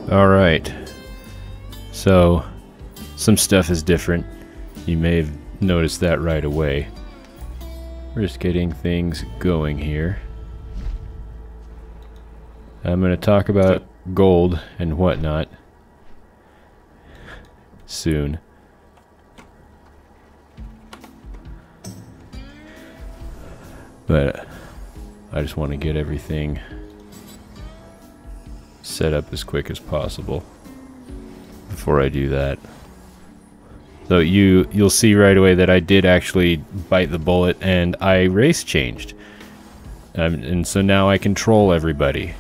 Alright, so some stuff is different. You may have noticed that right away. We're just getting things going here. I'm going to talk about gold and whatnot soon. But I just want to get everything set up as quick as possible before I do that. So you'll see right away that I did actually bite the bullet and I race changed. And so now I control everybody.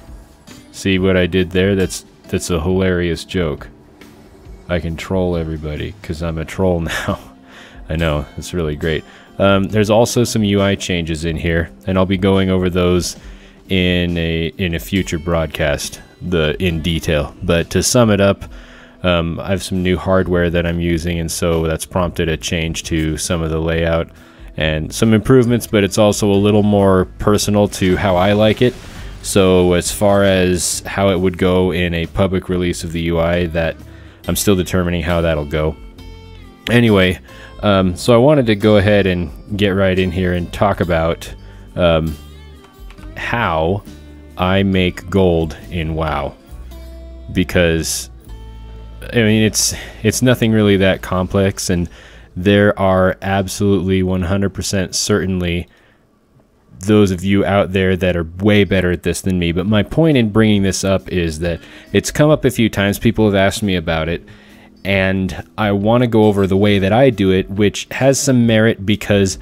See what I did there? That's a hilarious joke. I control everybody because I'm a troll now. I know, it's really great. There's also some UI changes in here, and I'll be going over those in a future broadcast in detail. But to sum it up, I have some new hardware that I'm using, and so that's prompted a change to some of the layout and some improvements, but it's also a little more personal to how I like it. So as far as how it would go in a public release of the UI, that I'm still determining how that'll go. Anyway, so I wanted to go ahead and get right in here and talk about how I make gold in WoW, because I mean it's nothing really that complex, and there are absolutely 100% certainly those of you out there that are way better at this than me. But my point in bringing this up is that it's come up a few times. People have asked me about it, and I want to go over the way that I do it, which has some merit because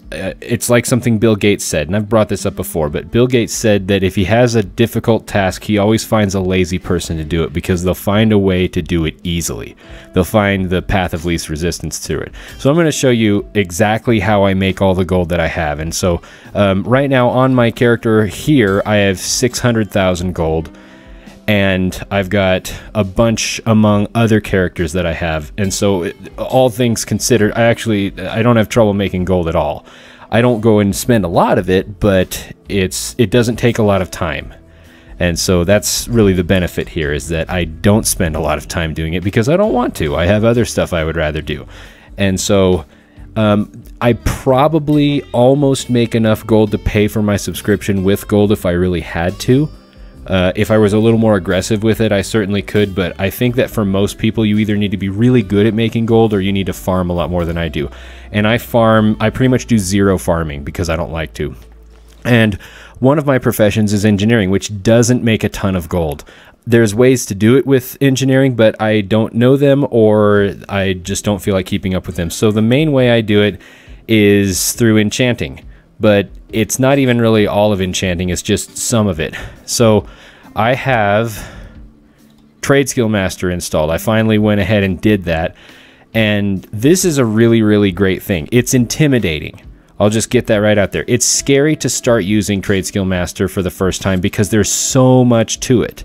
it's like something Bill Gates said, and I've brought this up before, but Bill Gates said that if he has a difficult task, he always finds a lazy person to do it because they'll find a way to do it easily. They'll find the path of least resistance to it. So I'm going to show you exactly how I make all the gold that I have. And so right now on my character here, I have 600,000 gold. And I've got a bunch among other characters that I have. And so all things considered, I don't have trouble making gold at all. I don't go and spend a lot of it, but it doesn't take a lot of time. And so that's really the benefit here, is that I don't spend a lot of time doing it because I don't want to. I have other stuff I would rather do. And so I probably almost make enough gold to pay for my subscription with gold if I really had to. If I was a little more aggressive with it, I certainly could, but I think that for most people, you either need to be really good at making gold or you need to farm a lot more than I do. And I pretty much do zero farming because I don't like to. And one of my professions is engineering, which doesn't make a ton of gold. There's ways to do it with engineering, but I don't know them, or I just don't feel like keeping up with them. So the main way I do it is through enchanting. But it's not even really all of enchanting, it's just some of it. So I have Trade Skill Master installed. I finally went ahead and did that. And this is a really, really great thing. It's intimidating. I'll just get that right out there. It's scary to start using Trade Skill Master for the first time because there's so much to it.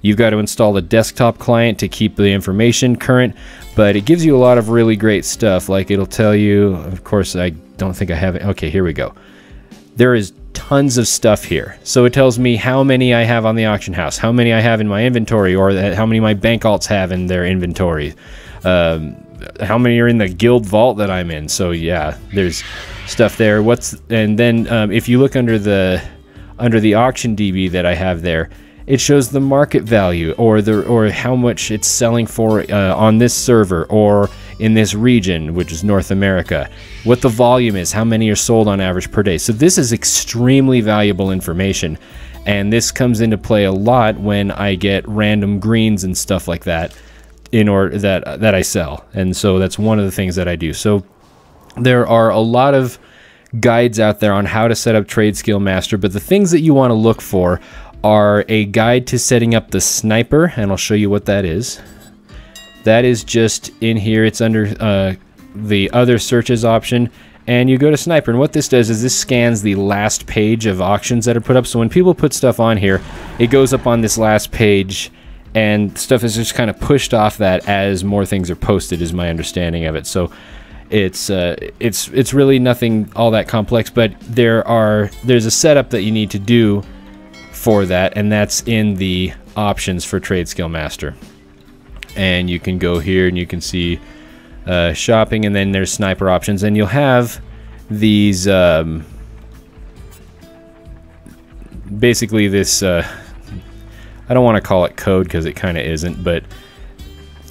You've got to install a desktop client to keep the information current, but it gives you a lot of really great stuff. Like it'll tell you, of course, I don't think I have it. Okay, here we go. There is tons of stuff here. So it tells me how many I have on the auction house, how many I have in my inventory, or how many my bank alts have in their inventory, how many are in the guild vault that I'm in. So yeah, there's stuff there. And then if you look under the auction DB that I have there, it shows the market value or how much it's selling for on this server or in this region, which is North America, what the volume is, how many are sold on average per day. So this is extremely valuable information, and this comes into play a lot when I get random greens and stuff like that in order that I sell. And so that's one of the things that I do. So there are a lot of guides out there on how to set up Trade Skill Master, but the things that you want to look for are a guide to setting up the sniper, and I'll show you what that is. That is just in here. It's under the other searches option, and you go to sniper, and what this does is this scans the last page of auctions that are put up. So when people put stuff on here, it goes up on this last page, and stuff is just kind of pushed off that as more things are posted, is my understanding of it. So it's really nothing all that complex, but there's a setup that you need to do for that, and that's in the options for Trade Skill Master. And you can go here and you can see shopping, and then there's sniper options, and you'll have these basically this I don't want to call it code because it kind of isn't, but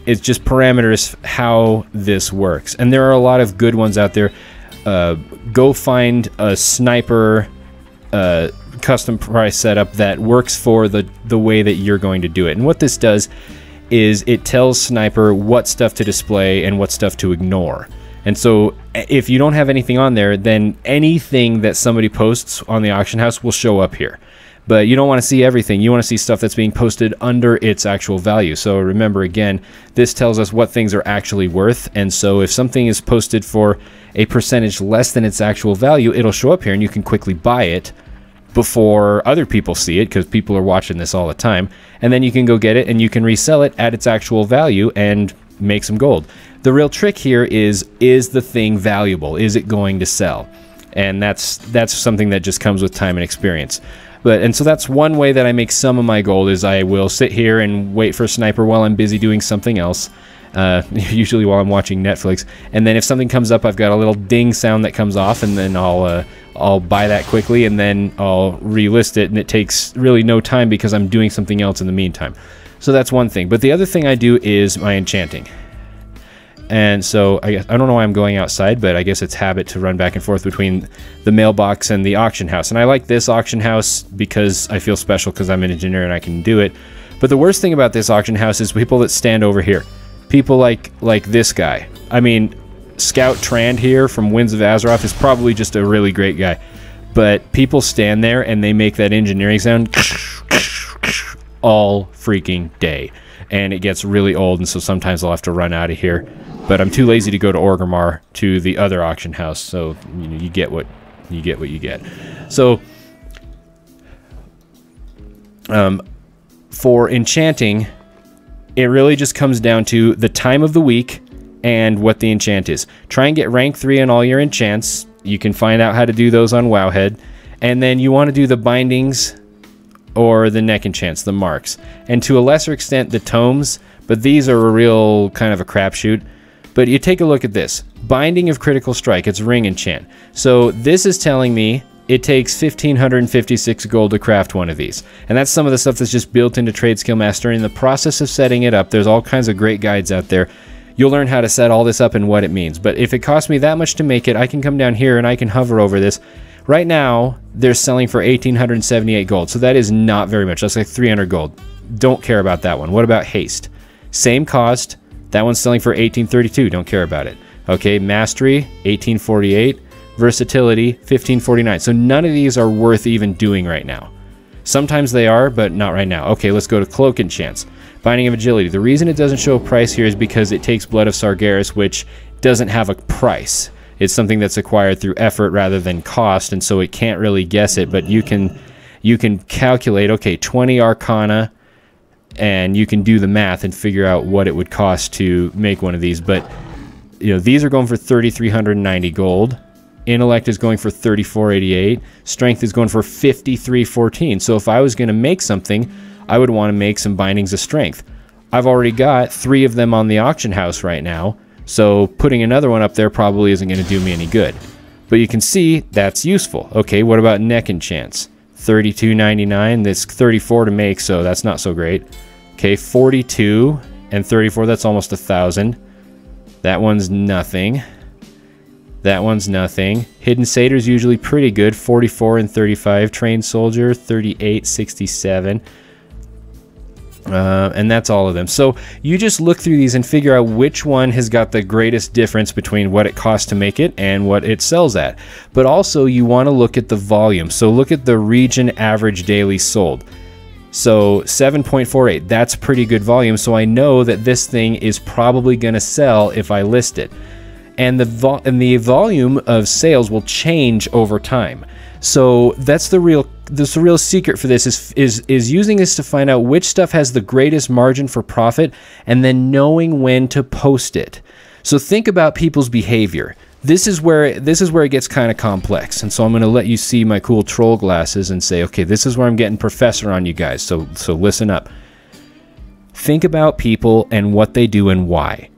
it's just parameters how this works. And there are a lot of good ones out there. Go find a sniper custom price setup that works for the way that you're going to do it. And what this does is it tells Sniper what stuff to display and what stuff to ignore. And so if you don't have anything on there, then anything that somebody posts on the auction house will show up here. But you don't want to see everything. You want to see stuff that's being posted under its actual value. So remember, again, this tells us what things are actually worth. And so if something is posted for a percentage less than its actual value, it'll show up here and you can quickly buy it before other people see it, because people are watching this all the time. And then you can go get it and you can resell it at its actual value and make some gold. The real trick here is the thing valuable? Is it going to sell? And that's something that just comes with time and experience. And so that's one way that I make some of my gold, is I will sit here and wait for a sniper while I'm busy doing something else, usually while I'm watching Netflix. And then if something comes up, I've got a little ding sound that comes off, and then I'll buy that quickly, and then I'll relist it, and it takes really no time because I'm doing something else in the meantime. So that's one thing. But the other thing I do is my enchanting. And so I don't know why I'm going outside, but I guess it's habit to run back and forth between the mailbox and the auction house. And I like this auction house because I feel special because I'm an engineer and I can do it. But the worst thing about this auction house is people that stand over here. People like this guy. I mean, Scout Trand here from Winds of Azeroth is probably just a really great guy. But people stand there and they make that engineering sound all freaking day. And it gets really old, and so sometimes I'll have to run out of here. But I'm too lazy to go to Orgrimmar, to the other auction house, so you get what you get. So for enchanting, it really just comes down to the time of the week and what the enchant is. Try and get rank 3 on all your enchants. You can find out how to do those on Wowhead. And then you want to do the bindings or the neck enchants, the marks. And to a lesser extent, the tomes, but these are a real kind of a crapshoot. But you take a look at this. Binding of Critical Strike, it's ring enchant. So this is telling me it takes 1,556 gold to craft one of these. And that's some of the stuff that's just built into Trade Skill Master. In the process of setting it up, there's all kinds of great guides out there. You'll learn how to set all this up and what it means. But if it costs me that much to make it, I can come down here and I can hover over this. Right now, they're selling for 1,878 gold. So that is not very much. That's like 300 gold. Don't care about that one. What about Haste? Same cost. That one's selling for 1832. Don't care about it. Okay, Mastery, 1848. Versatility, 1549. So none of these are worth even doing right now. Sometimes they are, but not right now. Okay, let's go to Cloak Enchants. Binding of Agility. The reason it doesn't show a price here is because it takes Blood of Sargeras, which doesn't have a price. It's something that's acquired through effort rather than cost, and so it can't really guess it, but you can calculate, okay, 20 Arcana, and you can do the math and figure out what it would cost to make one of these. But you know, these are going for 3,390 gold. Intellect is going for 3,488. Strength is going for 5,314. So if I was going to make something, I would want to make some bindings of strength. I've already got 3 of them on the auction house right now, so putting another one up there probably isn't going to do me any good. But you can see that's useful. Okay, what about neck enchants? 32.99. That's 34 to make, so that's not so great. Okay, 42 and 34. That's almost 1,000. That one's nothing. That one's nothing. Hidden Satyr's usually pretty good. 44 and 35. Trained Soldier, 38.67. And that's all of them. So you just look through these and figure out which one has got the greatest difference between what it costs to make it and what it sells at. But also you want to look at the volume. So look at the region average daily sold. So 7.48, that's pretty good volume. So I know that this thing is probably going to sell if I list it. And the volume of sales will change over time. So that's the real secret for this is using this to find out which stuff has the greatest margin for profit and then knowing when to post it. So think about people's behavior. This is where it gets kind of complex. And so I'm going to let you see my cool troll glasses and say, okay, this is where I'm getting professor on you guys. So listen up. think about people and what they do and why.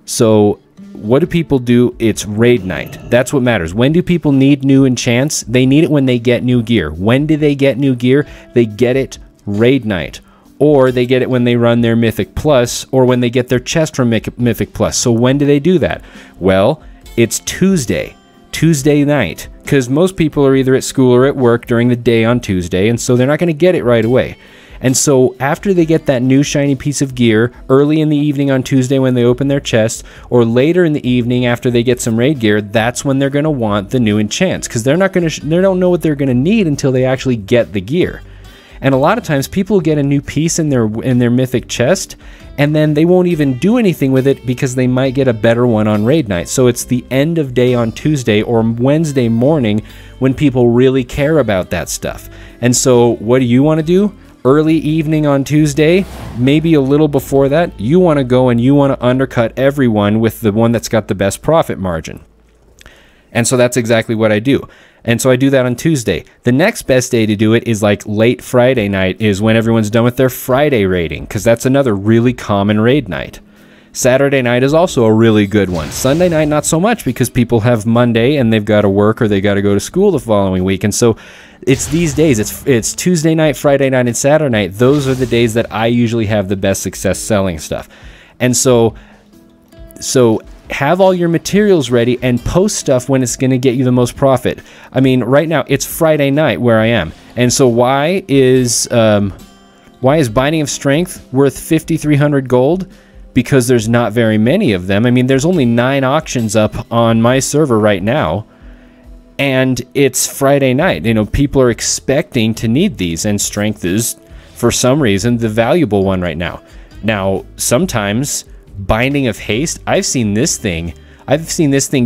So what do people do? It's raid night. That's what matters. When do people need new enchants? They need it when they get new gear. When do they get new gear? They get it raid night. Or they get it when they run their Mythic Plus, or when they get their chest from Mythic Plus. So when do they do that? Well, it's Tuesday night, because most people are either at school or at work during the day on Tuesday, and so they're not going to get it right away. And so after they get that new shiny piece of gear, early in the evening on Tuesday when they open their chest, or later in the evening after they get some raid gear, that's when they're going to want the new enchants, because they don't know what they're going to need until they actually get the gear. And a lot of times people get a new piece in their mythic chest, and then they won't even do anything with it because they might get a better one on raid night. So it's the end of day on Tuesday or Wednesday morning when people really care about that stuff. And so what do you want to do? Early evening on Tuesday, maybe a little before that, you want to go and you want to undercut everyone with the one that's got the best profit margin. And so that's exactly what I do. And so I do that on Tuesday. The next best day to do it is like late Friday night, is when everyone's done with their Friday raiding, because that's another really common raid night. Saturday night is also a really good one. Sunday night, not so much, because people have Monday and they've got to work or they got to go to school the following week. And so it's these days, it's Tuesday night, Friday night, and Saturday night. Those are the days that I usually have the best success selling stuff. And so have all your materials ready and post stuff when it's going to get you the most profit. I mean, right now it's Friday night where I am. And so why is Binding of Strength worth 5,300 gold? Because there's not very many of them. I mean, there's only 9 auctions up on my server right now, and it's Friday night. You know, people are expecting to need these, and Strength is, for some reason, the valuable one right now. Now, sometimes Binding of Haste, I've seen this thing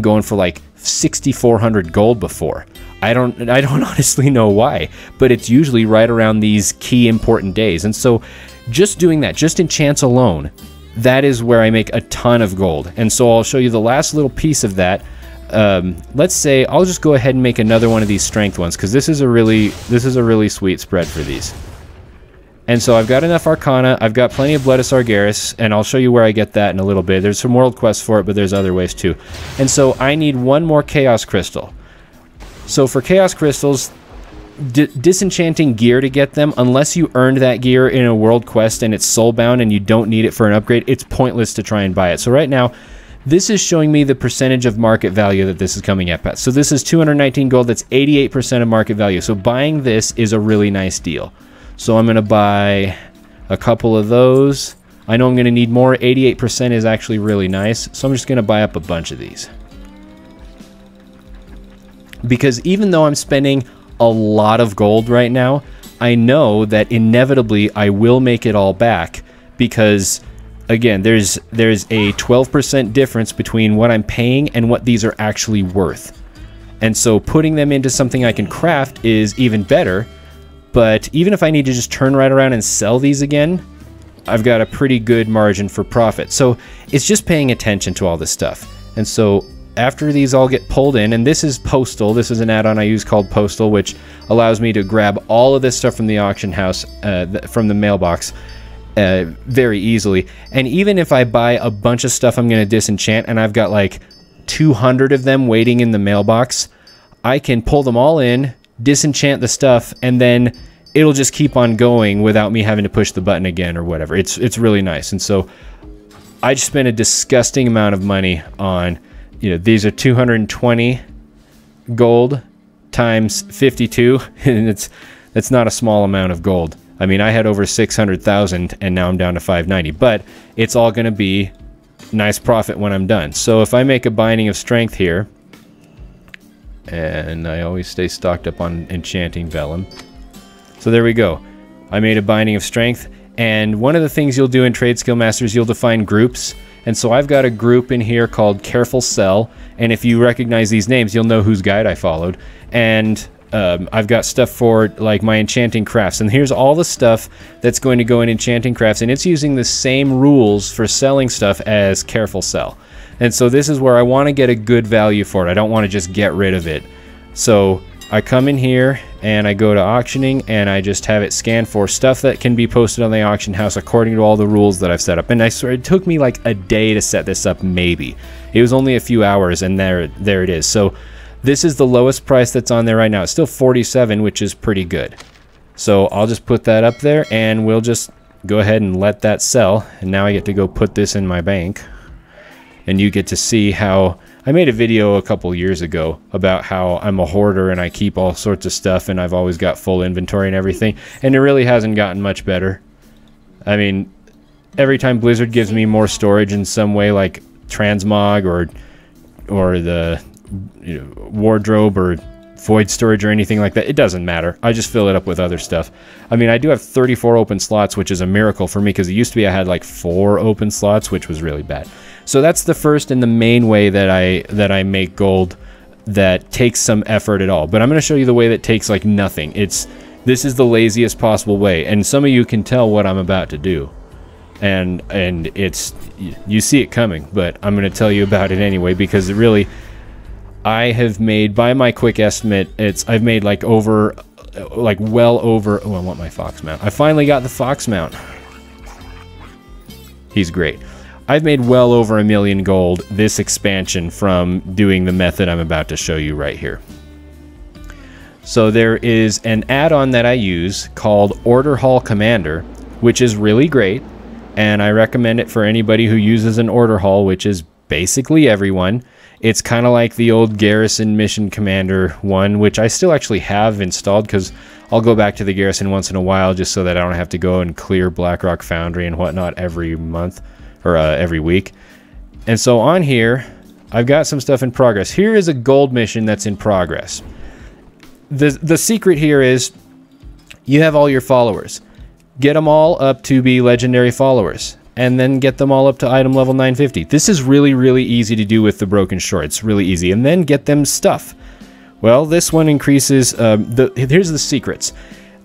going for like 6,400 gold before. I don't honestly know why, but it's usually right around these key important days. And so just doing that, just enchants alone, that is where I make a ton of gold. And so I'll show you the last little piece of that. Let's say I'll just go ahead and make another one of these strength ones, because this is a really sweet spread for these. And so I've got enough Arcana, I've got plenty of Blood of Sargeras, and I'll show you where I get that in a little bit. There's some world quests for it, but there's other ways too. And so I need one more Chaos Crystal. So for Chaos Crystals, disenchanting gear to get them, unless you earned that gear in a world quest and it's soulbound and you don't need it for an upgrade, it's pointless to try and buy it. So right now, this is showing me the percentage of market value that this is coming at. So this is 219 gold, that's 88% of market value. So buying this is a really nice deal. So I'm going to buy a couple of those. I know I'm going to need more. 88% is actually really nice. So I'm just going to buy up a bunch of these. Because even though I'm spending a lot of gold right now, I know that inevitably I will make it all back, because again, there's a 12% difference between what I'm paying and what these are actually worth. And so putting them into something I can craft is even better. But even if I need to just turn right around and sell these again, I've got a pretty good margin for profit. So it's just paying attention to all this stuff. And so after these all get pulled in, and this is Postal, this is an add-on I use called Postal, which allows me to grab all of this stuff from the auction house, from the mailbox, very easily. And even if I buy a bunch of stuff I'm going to disenchant, and I've got like 200 of them waiting in the mailbox, I can pull them all in, disenchant the stuff, and then it'll just keep on going without me having to push the button again or whatever. It's really nice. And so I just spent a disgusting amount of money on, you know, these are 220 gold times 52, and that's not a small amount of gold. I mean, I had over 600,000 and now I'm down to 590, but it's all going to be nice profit when I'm done. So if I make a Binding of Strength here, and I always stay stocked up on Enchanting Vellum. So there we go. I made a Binding of Strength, and one of the things you'll do in Trade Skill Masters, you'll define groups. And so I've got a group in here called Careful Sell, and if you recognize these names, you'll know whose guide I followed. And I've got stuff for like my Enchanting Crafts, and here's all the stuff that's going to go in Enchanting Crafts, and it's using the same rules for selling stuff as Careful Sell. And so this is where I want to get a good value for it. I don't want to just get rid of it. So I come in here and I go to auctioning and I just have it scanned for stuff that can be posted on the auction house according to all the rules that I've set up. And I swear it took me like a day to set this up, maybe. It was only a few hours, and there it is. So this is the lowest price that's on there right now. It's still 47, which is pretty good. So I'll just put that up there and we'll just go ahead and let that sell. And now I get to go put this in my bank. And you get to see how I made a video a couple years ago about how I'm a hoarder and I keep all sorts of stuff and I've always got full inventory and everything. And it really hasn't gotten much better. I mean, every time Blizzard gives me more storage in some way, like Transmog or the wardrobe or void storage or anything like that, it doesn't matter. I just fill it up with other stuff. I mean, I do have 34 open slots, which is a miracle for me, because it used to be I had like 4 open slots, which was really bad. So that's the first and the main way that I make gold that takes some effort at all. But I'm going to show you the way that takes like nothing. This is the laziest possible way, and some of you can tell what I'm about to do. And it's, you see it coming, but I'm going to tell you about it anyway, because it really, I have made, by my quick estimate, I've made like well over, oh, I want my fox mount. I finally got the fox mount. He's great. I've made well over 1 million gold this expansion from doing the method I'm about to show you right here. So there is an add-on that I use called Order Hall Commander, which is really great, and I recommend it for anybody who uses an order hall, which is basically everyone. It's kind of like the old Garrison Mission Commander one, which I still actually have installed, because I'll go back to the Garrison once in a while just so that I don't have to go and clear Blackrock Foundry and whatnot every month. Or every week. And so on here, I've got some stuff in progress. Here is a gold mission that's in progress. The secret here is you have all your followers. Get them all up to be legendary followers, and then get them all up to item level 950. This is really, really easy to do with the Broken Shore. It's really easy. And then get them stuff. Well, this one increases, here's the secrets.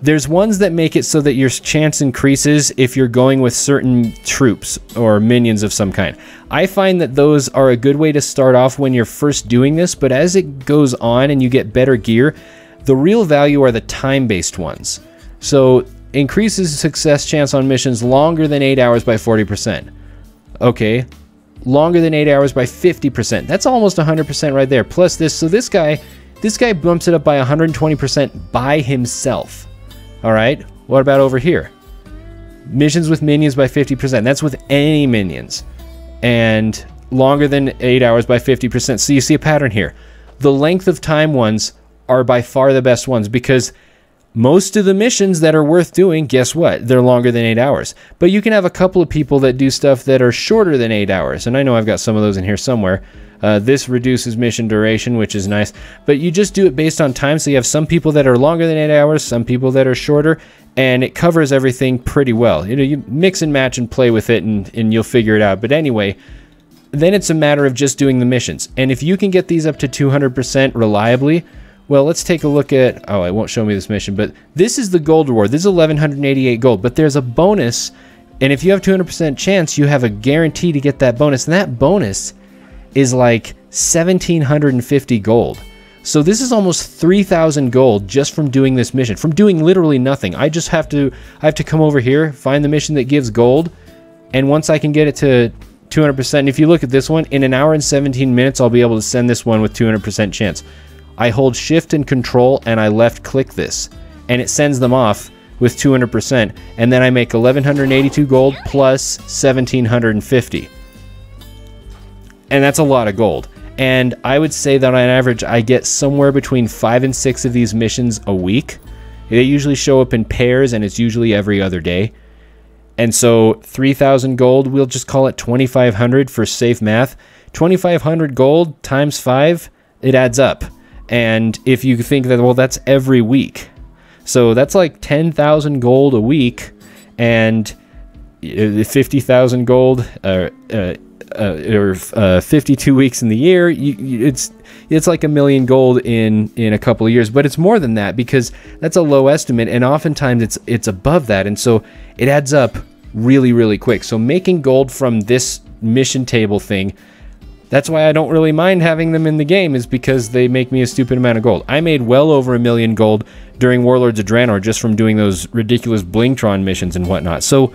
There's ones that make it so that your chance increases if you're going with certain troops or minions of some kind. I find that those are a good way to start off when you're first doing this, but as it goes on and you get better gear, the real value are the time-based ones. So increases success chance on missions longer than 8 hours by 40%. Okay, longer than 8 hours by 50%. That's almost 100% right there. Plus this, so this guy bumps it up by 120% by himself. All right, what about over here? Missions with minions by 50%. That's with any minions. And longer than 8 hours by 50%. So you see a pattern here. The length of time ones are by far the best ones, because most of the missions that are worth doing, guess what? They're longer than 8 hours. But you can have a couple of people that do stuff that are shorter than 8 hours. And I know I've got some of those in here somewhere. This reduces mission duration, which is nice, but you just do it based on time. So you have some people that are longer than 8 hours, some people that are shorter, and it covers everything pretty well. You know, you mix and match and play with it, and you'll figure it out. But anyway, then it's a matter of just doing the missions. And if you can get these up to 200% reliably, well, let's take a look at, oh, it won't show me this mission, but this is the gold reward. This is 1188 gold, but there's a bonus, and if you have 200% chance, you have a guarantee to get that bonus, and that bonus is like 1,750 gold. So this is almost 3,000 gold just from doing this mission, from doing literally nothing. I have to come over here, find the mission that gives gold, and once I can get it to 200%, and if you look at this one, in 1 hour and 17 minutes, I'll be able to send this one with 200% chance. I hold shift and control and I left click this, and it sends them off with 200%, and then I make 1,182 gold plus 1,750. And that's a lot of gold. And I would say that on average, I get somewhere between 5 and 6 of these missions a week. They usually show up in pairs, and it's usually every other day. And so 3,000 gold, we'll just call it 2,500 for safe math. 2,500 gold times 5, it adds up. And if you think that, well, that's every week. So that's like 10,000 gold a week, and 50,000 gold, or 52 weeks in the year, it's like 1 million gold in a couple of years. But it's more than that, because that's a low estimate, and oftentimes it's above that, and so it adds up really, really quick. So making gold from this mission table thing, That's why I don't really mind having them in the game, is because they make me a stupid amount of gold. I made well over 1 million gold during Warlords of Draenor just from doing those ridiculous Blingtron missions and whatnot. So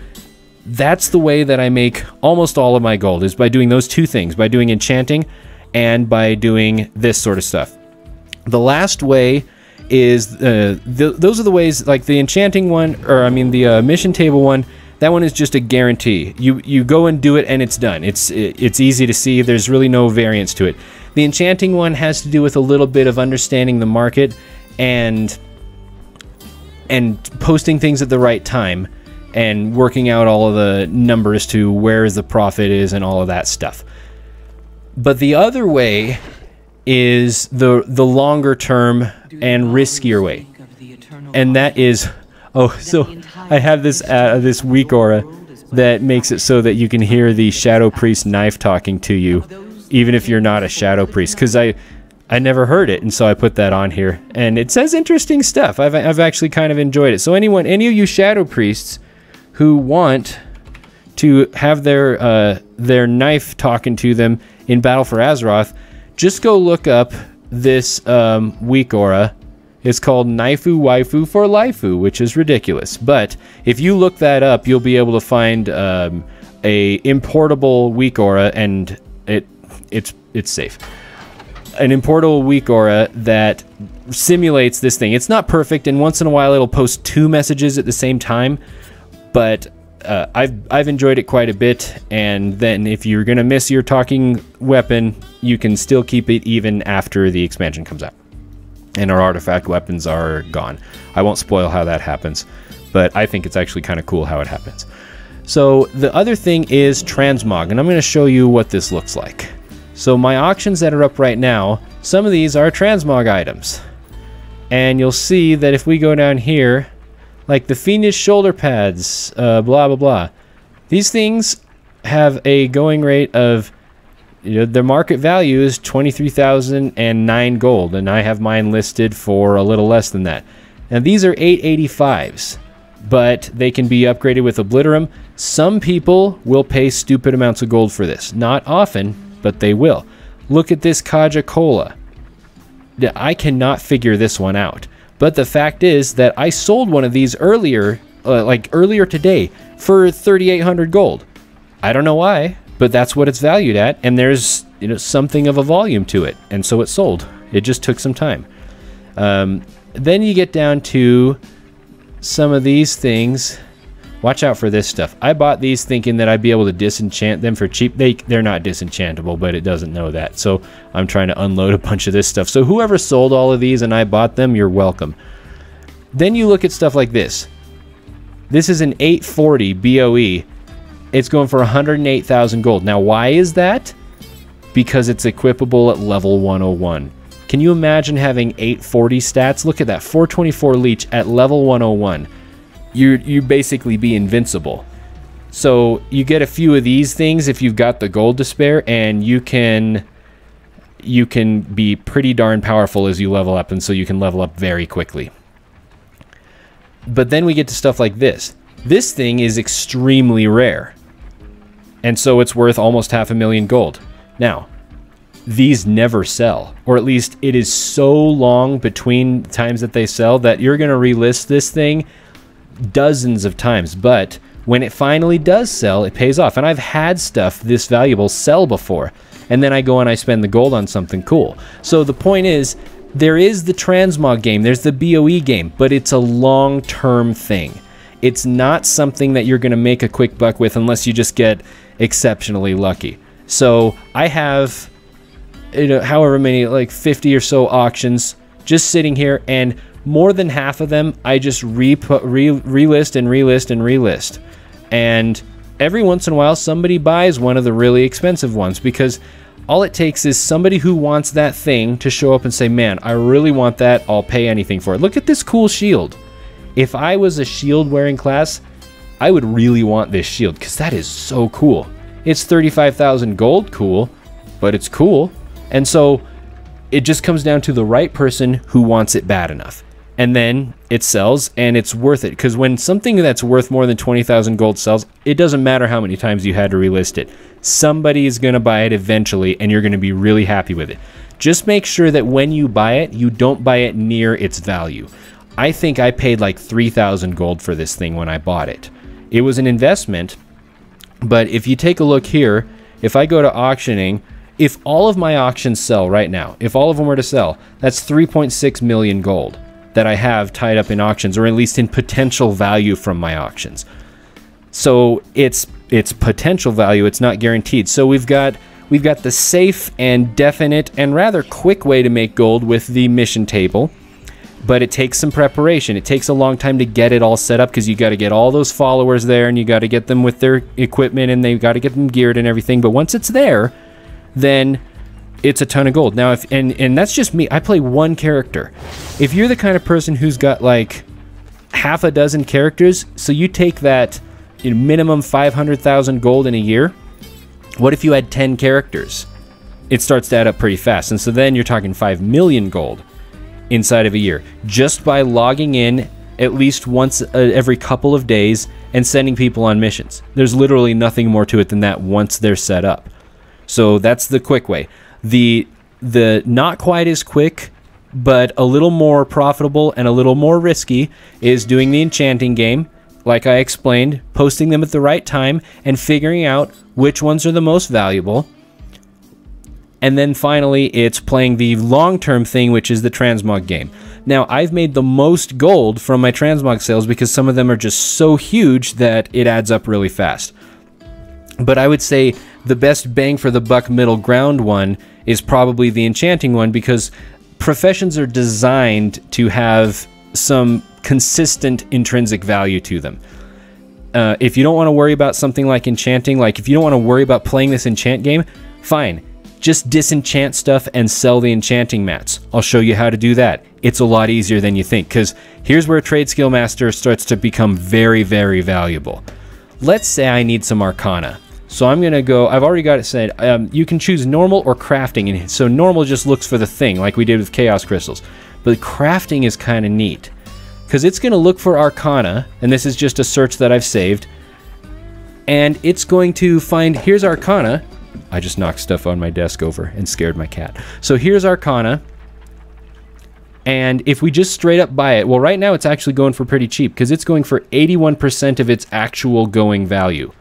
that's the way that I make almost all of my gold, is by doing those two things, by doing enchanting and by doing this sort of stuff. The last way is, those are the ways, like the enchanting one, or I mean the mission table one, that one is just a guarantee. You go and do it and it's done. It's easy to see. There's really no variance to it. The enchanting one has to do with a little bit of understanding the market and posting things at the right time and working out all of the numbers to where the profit is and all of that stuff. But the other way is the longer term and riskier way. And that is, oh, so I have this this weak aura that makes it so that you can hear the Shadow Priest knife talking to you, even if you're not a Shadow Priest, because I never heard it, and so I put that on here, and it says interesting stuff. I've actually kind of enjoyed it. So any of you Shadow Priests who want to have their knife talking to them in Battle for Azeroth, just go look up this weak aura. It's called Naifu Waifu for Laifu, which is ridiculous. But if you look that up, you'll be able to find a importable weak aura, and it's safe. An importable weak aura that simulates this thing. It's not perfect, and once in a while it'll post 2 messages at the same time, but I've enjoyed it quite a bit. And then if you're gonna miss your talking weapon, you can still keep it even after the expansion comes out and our artifact weapons are gone. I won't spoil how that happens, but I think it's actually kind of cool how it happens. So the other thing is Transmog, and I'm going to show you what this looks like. So my auctions that are up right now, some of these are Transmog items, and you'll see that if we go down here, like the Fiendish shoulder pads, blah blah blah, these things have a going rate of, their market value is 23,009 gold, and I have mine listed for a little less than that. Now these are 885s, but they can be upgraded with Obliterum. Some people will pay stupid amounts of gold for this. Not often, but they will. Look at this Kaja Cola. I cannot figure this one out. But the fact is that I sold one of these earlier, earlier today, for 3,800 gold. I don't know why, but that's what it's valued at, and there's something of a volume to it, and so it sold. It just took some time. Then you get down to some of these things. Watch out for this stuff. I bought these thinking that I'd be able to disenchant them for cheap. They're not disenchantable, but it doesn't know that, so I'm trying to unload a bunch of this stuff. So whoever sold all of these and I bought them, you're welcome. Then you look at stuff like this. This is an 840 BOE. It's going for 108,000 gold. Now, why is that? Because it's equipable at level 101. Can you imagine having 840 stats? Look at that, 424 leech at level 101. You basically be invincible. So you get a few of these things if you've got the gold to spare, and you can be pretty darn powerful as you level up, and so you can level up very quickly. But then we get to stuff like this. This thing is extremely rare, and so it's worth almost 500,000 gold. Now, these never sell, or at least it is so long between times that they sell that you're going to relist this thing dozens of times. But when it finally does sell, it pays off. And I've had stuff this valuable sell before, and then I go and I spend the gold on something cool. So the point is, there is the Transmog game, there's the BOE game, but it's a long-term thing. It's not something that you're going to make a quick buck with unless you just get exceptionally lucky. So I have, however many, like 50 or so auctions just sitting here, and more than half of them I just relist and relist and relist. And every once in a while somebody buys one of the really expensive ones, because all it takes is somebody who wants that thing to show up and say, man, I really want that, I'll pay anything for it. Look at this cool shield. If I was a shield wearing class, I would really want this shield, because that is so cool. It's 35,000 gold, cool, but it's cool. And so it just comes down to the right person who wants it bad enough. and then it sells, and it's worth it. Because when something that's worth more than 20,000 gold sells, it doesn't matter how many times you had to relist it. Somebody is going to buy it eventually, and you're going to be really happy with it. Just make sure that when you buy it, you don't buy it near its value. I think I paid like 3,000 gold for this thing when I bought it. It was an investment, but if you take a look here, if I go to auctioning, if all of my auctions sell right now, if all of them were to sell, that's 3.6 million gold that I have tied up in auctions, or at least in potential value from my auctions. So it's potential value, it's not guaranteed. So we've got the safe and definite and rather quick way to make gold with the mission table, but it takes some preparation. It takes a long time to get it all set up, because you got to get all those followers there, and you got to get them with their equipment, and they got to get them geared and everything. But once it's there, then it's a ton of gold. Now, and that's just me. I play one character. If you're the kind of person who's got like half a dozen characters, so you take that minimum 500,000 gold in a year. What if you had 10 characters? It starts to add up pretty fast. And so then you're talking 5 million gold inside of a year, just by logging in at least once every couple of days and sending people on missions. There's literally nothing more to it than that once they're set up. So that's the quick way. The not quite as quick, but a little more profitable and a little more risky, is doing the enchanting game, like I explained, posting them at the right time and figuring out which ones are the most valuable. And then finally, it's playing the long-term thing, which is the transmog game. Now, I've made the most gold from my transmog sales because some of them are just so huge that it adds up really fast. But I would say the best bang for the buck middle ground one is probably the enchanting one, because professions are designed to have some consistent intrinsic value to them. If you don't want to worry about something like enchanting, like if you don't want to worry about playing this enchant game, fine. Just disenchant stuff and sell the enchanting mats. I'll show you how to do that. It's a lot easier than you think, because here's where Trade Skill Master starts to become very, very valuable. Let's say I need some Arcana. So I'm going to go, I've already got it said, you can choose normal or crafting. And so normal just looks for the thing, like we did with Chaos Crystals. But crafting is kind of neat, because it's going to look for Arcana, and this is just a search that I've saved. And it's going to find, here's Arcana. I just knocked stuff on my desk over and scared my cat. So here's Arcana. And if we just straight up buy it, well, right now it's actually going for pretty cheap, because it's going for 81% of its actual going value.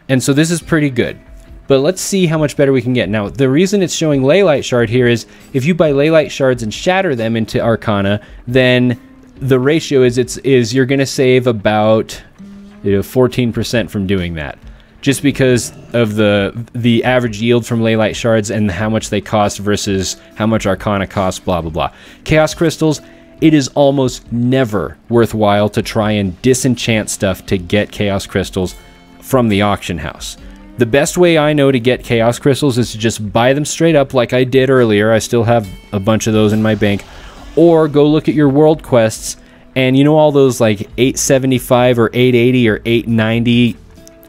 And so this is pretty good. But let's see how much better we can get. Now, the reason it's showing Leylight Shard here is if you buy Leylight Shards and shatter them into Arcana, then the ratio is you're going to save about 14% from doing that. Just because of the average yield from Leylight Shards and how much they cost versus how much Arcana costs, blah, blah, blah. Chaos Crystals, it is almost never worthwhile to try and disenchant stuff to get Chaos Crystals from the auction house. The best way I know to get Chaos Crystals is to just buy them straight up like I did earlier. I still have a bunch of those in my bank. Or go look at your world quests, and you know all those like 875 or 880 or 890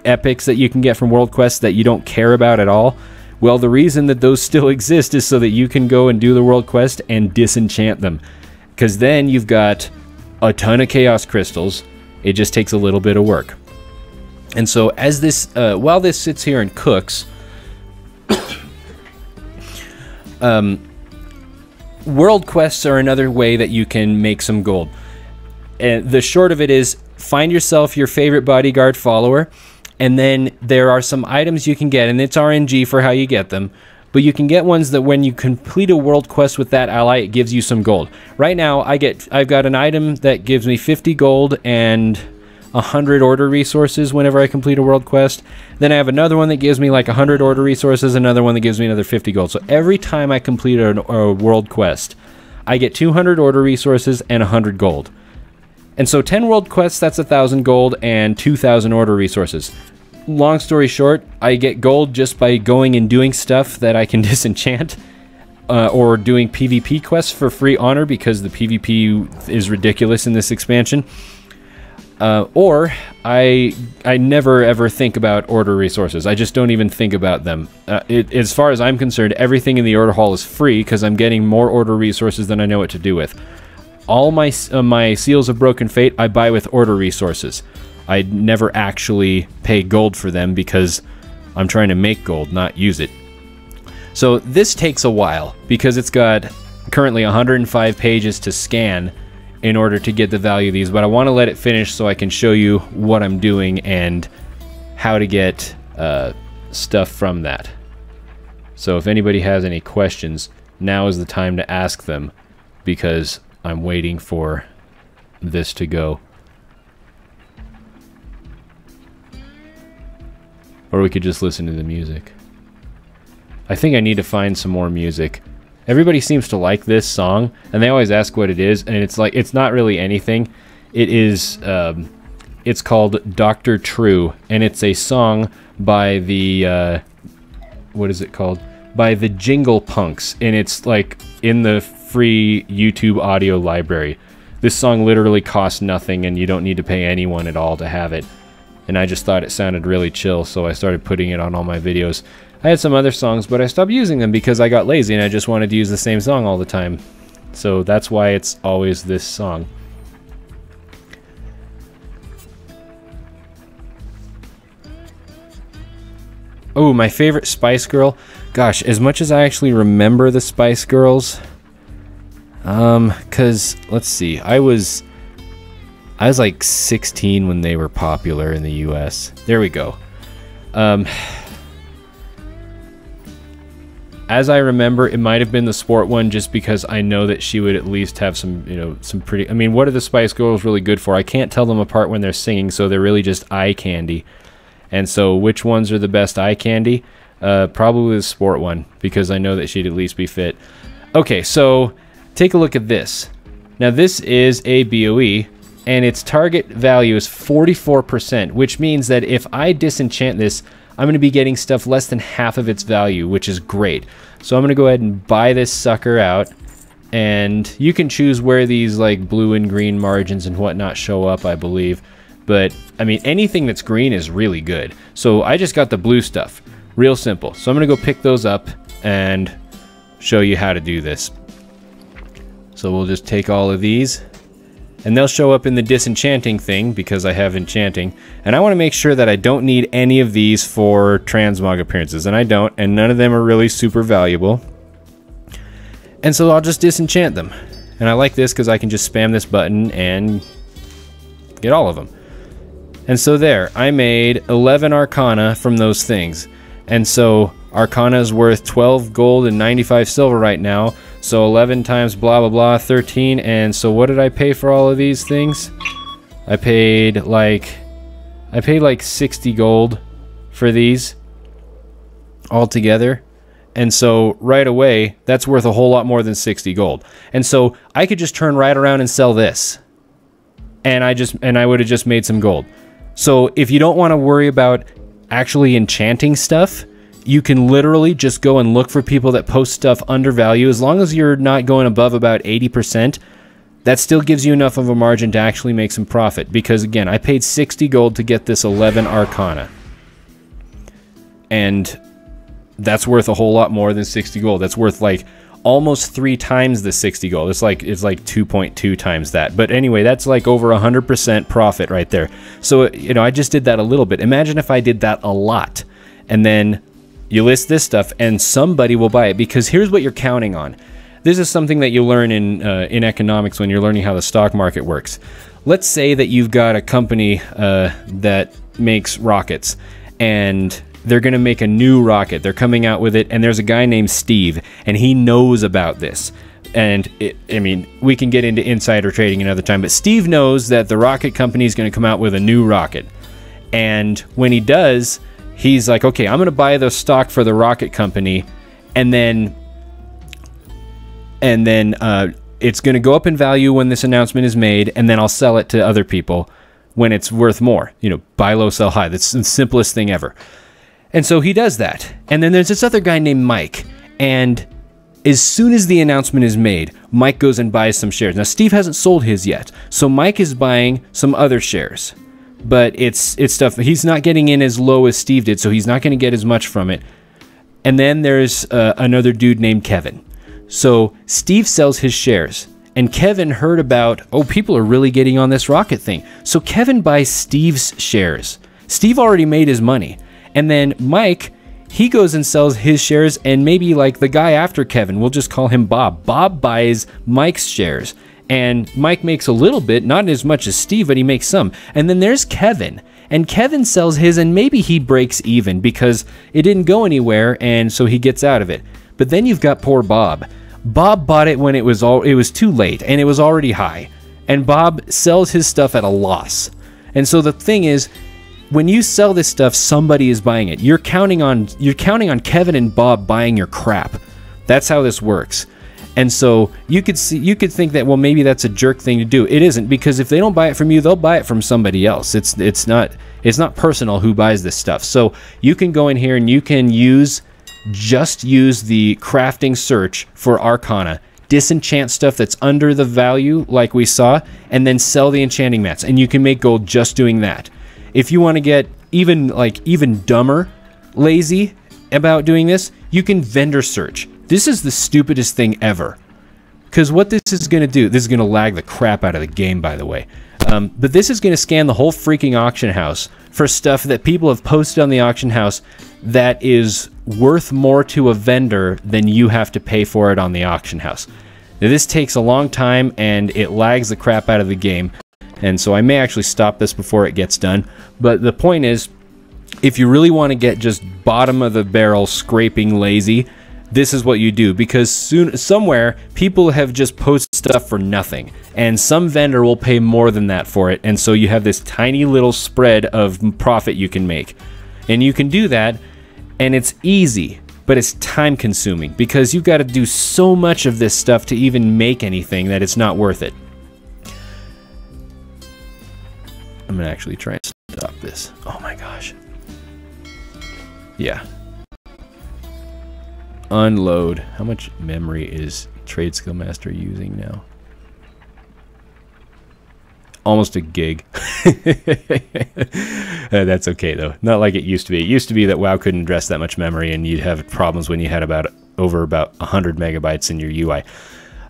epics that you can get from world quests that you don't care about at all? Well, the reason that those still exist is so that you can go and do the world quest and disenchant them, because then you've got a ton of Chaos Crystals. It just takes a little bit of work. And so as this while this sits here and cooks, world quests are another way that you can make some gold. And the short of it is, find yourself your favorite bodyguard follower, and then there are some items you can get, and it's RNG for how you get them, but you can get ones that when you complete a world quest with that ally, it gives you some gold. Right now, I've got an item that gives me 50 gold and 100 order resources whenever I complete a world quest. Then I have another one that gives me like 100 order resources, another one that gives me another 50 gold. So every time I complete a world quest, I get 200 order resources and 100 gold. And so 10 world quests, that's 1,000 gold and 2,000 order resources. Long story short, I get gold just by going and doing stuff that I can disenchant, or doing PvP quests for free honor, because the PvP is ridiculous in this expansion. Or I never ever think about order resources. I just don't even think about them. As far as I'm concerned, everything in the order hall is free because I'm getting more order resources than I know what to do with. All my Seals of Broken Fate I buy with order resources. I never actually pay gold for them because I'm trying to make gold, not use it. So this takes a while because it's got currently 105 pages to scan in order to get the value of these, but I want to let it finish so I can show you what I'm doing and how to get stuff from that. So if anybody has any questions, now is the time to ask them because I'm waiting for this to go. Or we could just listen to the music. I think I need to find some more music. Everybody seems to like this song, and they always ask what it is, and it's like, it's not really anything. It is, it's called Dr. True, and it's a song by the, what is it called? By the Jingle Punks, and it's like in the free YouTube audio library. This song literally costs nothing, and you don't need to pay anyone at all to have it. And I just thought it sounded really chill, so I started putting it on all my videos. I had some other songs, but I stopped using them because I got lazy and I just wanted to use the same song all the time. So that's why it's always this song. Oh, my favorite Spice Girl. Gosh, as much as I actually remember the Spice Girls, cause let's see, I was like 16 when they were popular in the US. There we go. As I remember, it might have been the sport one just because I know that she would at least have some, you know, some pretty... I mean, what are the Spice Girls really good for? I can't tell them apart when they're singing, so they're really just eye candy. And so which ones are the best eye candy? Probably the sport one, because I know that she'd at least be fit. Okay, so take a look at this. Now this is a BOE, and its target value is 44%, which means that if I disenchant this, I'm going to be getting stuff less than half of its value, which is great. So I'm going to go ahead and buy this sucker out, and you can choose where these like blue and green margins and whatnot show up, I believe. But, I mean, anything that's green is really good. So I just got the blue stuff. Real simple. So I'm going to go pick those up and show you how to do this. So we'll just take all of these, and they'll show up in the disenchanting thing because I have enchanting. And I want to make sure that I don't need any of these for transmog appearances, and I don't, and none of them are really super valuable. And so I'll just disenchant them. And I like this because I can just spam this button and get all of them. And so there, I made 11 Arcana from those things. And so Arcana is worth 12 gold and 95 silver right now. So 11 times blah blah blah, 13. And so what did I pay for all of these things? I paid like 60 gold for these all together. And so right away, that's worth a whole lot more than 60 gold. And so I could just turn right around and sell this. And I would have just made some gold. So if you don't want to worry about actually enchanting stuff, you can literally just go and look for people that post stuff under value. As long as you're not going above about 80%, that still gives you enough of a margin to actually make some profit. Because again, I paid 60 gold to get this 11 Arcana. And that's worth a whole lot more than 60 gold. That's worth like almost 3 times the 60 gold. It's like 2.2 times that. But anyway, that's like over 100% profit right there. So, you know, I just did that a little bit. Imagine if I did that a lot. And then you list this stuff and somebody will buy it, because here's what you're counting on. This is something that you learn in economics when you're learning how the stock market works. Let's say that you've got a company that makes rockets, and they're going to make a new rocket. They're coming out with it, and there's a guy named Steve, and he knows about this. And I mean, we can get into insider trading another time, but Steve knows that the rocket company is going to come out with a new rocket. And when he does, he's like, okay, I'm going to buy the stock for the rocket company, and then it's going to go up in value when this announcement is made, and then I'll sell it to other people when it's worth more. You know, buy low, sell high. That's the simplest thing ever. And so he does that. And then there's this other guy named Mike, and As soon as the announcement is made, Mike goes and buys some shares. Now, Steve hasn't sold his yet, so Mike is buying some other shares. But it's stuff, he's not getting in as low as Steve did, so he's not going to get as much from it. And then there's another dude named Kevin. So Steve sells his shares, and Kevin heard about, oh, people are really getting on this rocket thing. So Kevin buys Steve's shares. Steve already made his money. And then Mike, he goes and sells his shares, and maybe like the guy after Kevin, we'll just call him Bob. Bob buys Mike's shares, and Mike makes a little bit, not as much as Steve, but he makes some. And then there's Kevin, and Kevin sells his, and maybe he breaks even because it didn't go anywhere, and so he gets out of it. But then you've got poor Bob. Bob bought it when it was too late, and it was already high. And Bob sells his stuff at a loss. And so the thing is, when you sell this stuff, somebody is buying it. You're counting on Kevin and Bob buying your crap. That's how this works. And so you could think that, well, maybe that's a jerk thing to do. It isn't, because if they don't buy it from you, they'll buy it from somebody else. It's not personal who buys this stuff. So you can go in here and you can just use the crafting search for Arcana, disenchant stuff that's under the value like we saw, and then sell the enchanting mats, and you can make gold just doing that. If you want to get even dumber lazy about doing this, you can vendor search. This is the stupidest thing ever, because what this is going to do, this is going to lag the crap out of the game, by the way, but this is going to scan the whole freaking auction house for stuff that people have posted on the auction house that is worth more to a vendor than you have to pay for it on the auction house. Now, this takes a long time, and it lags the crap out of the game. And so I may actually stop this before it gets done. But the point is, if you really want to get just bottom of the barrel scraping lazy, this is what you do. Because somewhere, people have just posted stuff for nothing. And some vendor will pay more than that for it. And so you have this tiny little spread of profit you can make. And you can do that, and it's easy. But it's time consuming, because you've got to do so much of this stuff to even make anything that it's not worth it. I'm gonna actually try and stop this. Oh my gosh. Yeah. Unload. How much memory is Trade Skill Master using now? Almost a gig. That's okay though. Not like it used to be. It used to be that WoW couldn't address that much memory, and you'd have problems when you had over about 100 megabytes in your UI.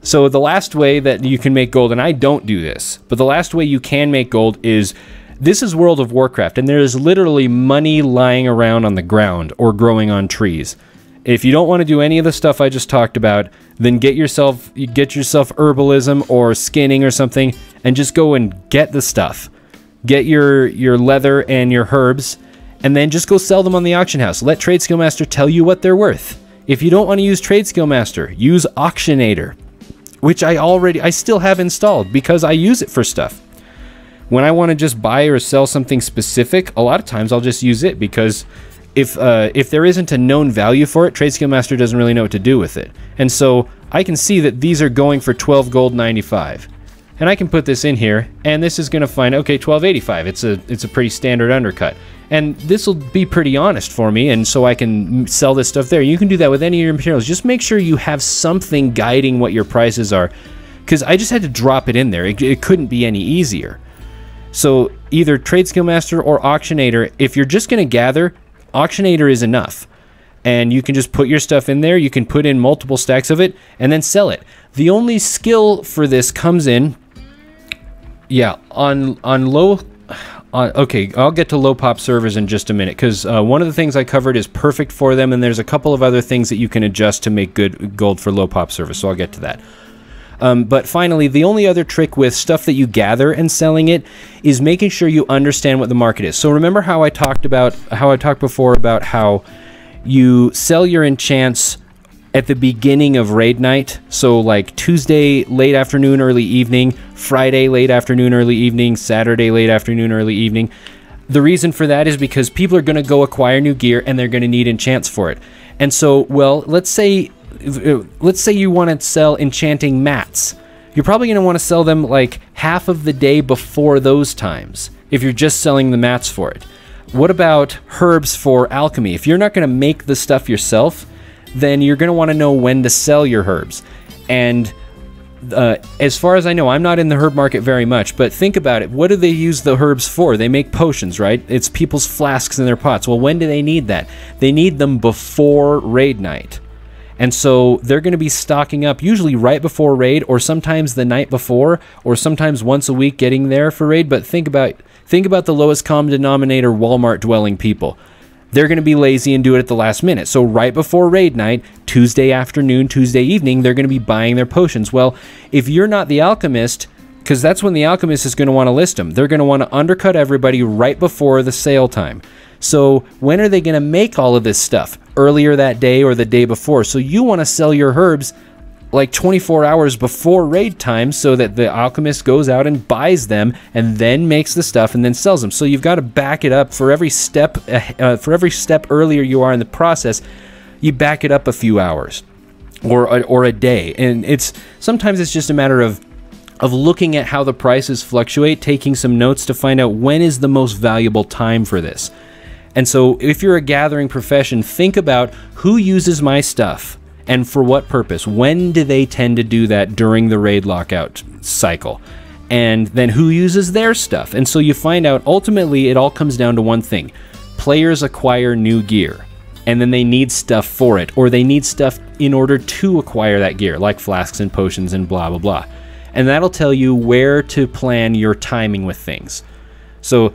So the last way that you can make gold, and I don't do this, but the last way you can make gold is, this is World of Warcraft, and there is literally money lying around on the ground or growing on trees. If you don't want to do any of the stuff I just talked about, then get yourself herbalism or skinning or something, and just go and get the stuff. Get your leather and your herbs, and then just go sell them on the auction house. Let Trade Skill Master tell you what they're worth. If you don't want to use Trade Skill Master, use Auctionator, which I still have installed because I use it for stuff. When I want to just buy or sell something specific, a lot of times I'll just use it, because if there isn't a known value for it, Trade Skill Master doesn't really know what to do with it. And so I can see that these are going for 12 gold 95. And I can put this in here, and this is going to find, okay, 12.85. It's a pretty standard undercut. And this will be pretty honest for me, and so I can sell this stuff there. You can do that with any of your materials. Just make sure you have something guiding what your prices are, because I just had to drop it in there. It couldn't be any easier. So either Trade Skill Master or Auctionator. If you're just going to gather, Auctionator is enough. And you can just put your stuff in there. You can put in multiple stacks of it and then sell it. The only skill for this comes in, yeah, on low... okay, I'll get to low pop servers in just a minute, because one of the things I covered is perfect for them, and there's a couple of other things that you can adjust to make good gold for low pop servers, so I'll get to that. But finally, the only other trick with stuff that you gather and selling it is making sure you understand what the market is. So remember how I talked before about how you sell your enchants at the beginning of raid night, so like Tuesday late afternoon, early evening, Friday late afternoon, early evening, Saturday late afternoon, early evening. The reason for that is because people are going to go acquire new gear, and they're going to need enchants for it. And so, well, let's say you want to sell enchanting mats. You're probably going to want to sell them like half of the day before those times, if you're just selling the mats for it. What about herbs for alchemy? If you're not going to make the stuff yourself, then you're going to want to know when to sell your herbs. And as far as I know, I'm not in the herb market very much, but think about it. What do they use the herbs for? They make potions, right? It's people's flasks in their pots. Well, when do they need that? They need them before raid night. And so they're going to be stocking up usually right before raid, or sometimes the night before, or sometimes once a week getting there for raid. But think about the lowest common denominator Walmart dwelling people. They're going to be lazy and do it at the last minute. So right before raid night, Tuesday afternoon, Tuesday evening, they're going to be buying their potions. Well, if you're not the alchemist, because that's when the alchemist is going to want to list them, they're going to want to undercut everybody right before the sale time. So when are they going to make all of this stuff? Earlier that day or the day before. So you want to sell your herbs like 24 hours before raid time so that the alchemist goes out and buys them and then makes the stuff and then sells them. So you've got to back it up for every step earlier you are in the process. You back it up a few hours or a day. And sometimes it's just a matter of looking at how the prices fluctuate, taking some notes to find out when is the most valuable time for this. And so if you're a gathering profession, think about who uses my stuff and for what purpose. When do they tend to do that during the raid lockout cycle? And then who uses their stuff? And so you find out ultimately it all comes down to one thing. Players acquire new gear and then they need stuff for it, or they need stuff in order to acquire that gear, like flasks and potions and blah, blah, blah. And that'll tell you where to plan your timing with things. So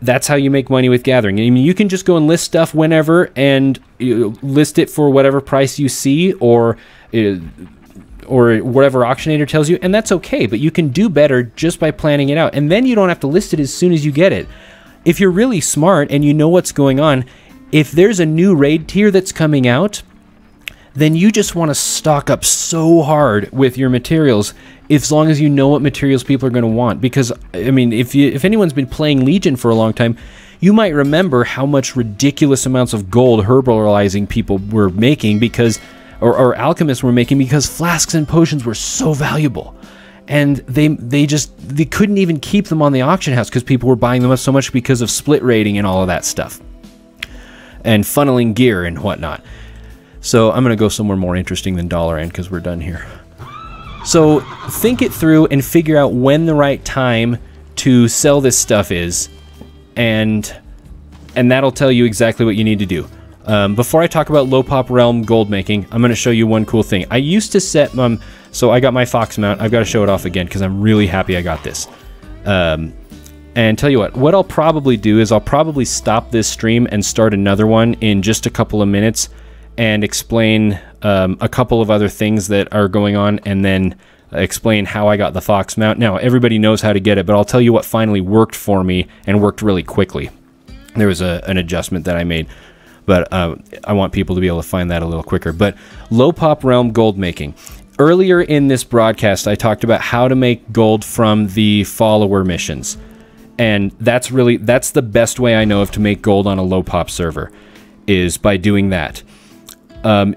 that's how you make money with gathering. I mean, you can just go and list stuff whenever and list it for whatever price you see, or whatever auctionator tells you, and that's okay. But you can do better just by planning it out, and then you don't have to list it as soon as you get it. If you're really smart and you know what's going on, if there's a new raid tier that's coming out, then you just want to stock up so hard with your materials, as long as you know what materials people are going to want. Because, I mean, if anyone's been playing Legion for a long time, you might remember how much ridiculous amounts of gold herbalizing people were making because, or alchemists were making, because flasks and potions were so valuable. And they couldn't even keep them on the auction house because people were buying them up so much because of split rating and all of that stuff. And funneling gear and whatnot. So I'm going to go somewhere more interesting than Dollar End because we're done here. So think it through and figure out when the right time to sell this stuff is, and that'll tell you exactly what you need to do. Before I talk about low pop realm gold making, I'm going to show you one cool thing. I used to set so I got my fox mount. I've got to show it off again because I'm really happy I got this. And tell you what I'll probably do is I'll probably stop this stream and start another one in just a couple of minutes and explain a couple of other things that are going on, and then explain how I got the fox mount. Now, everybody knows how to get it, but I'll tell you what finally worked for me and worked really quickly. There was an adjustment that I made, but I want people to be able to find that a little quicker. But low pop realm gold making. Earlier in this broadcast, I talked about how to make gold from the follower missions. And that's the best way I know of to make gold on a low pop server, is by doing that.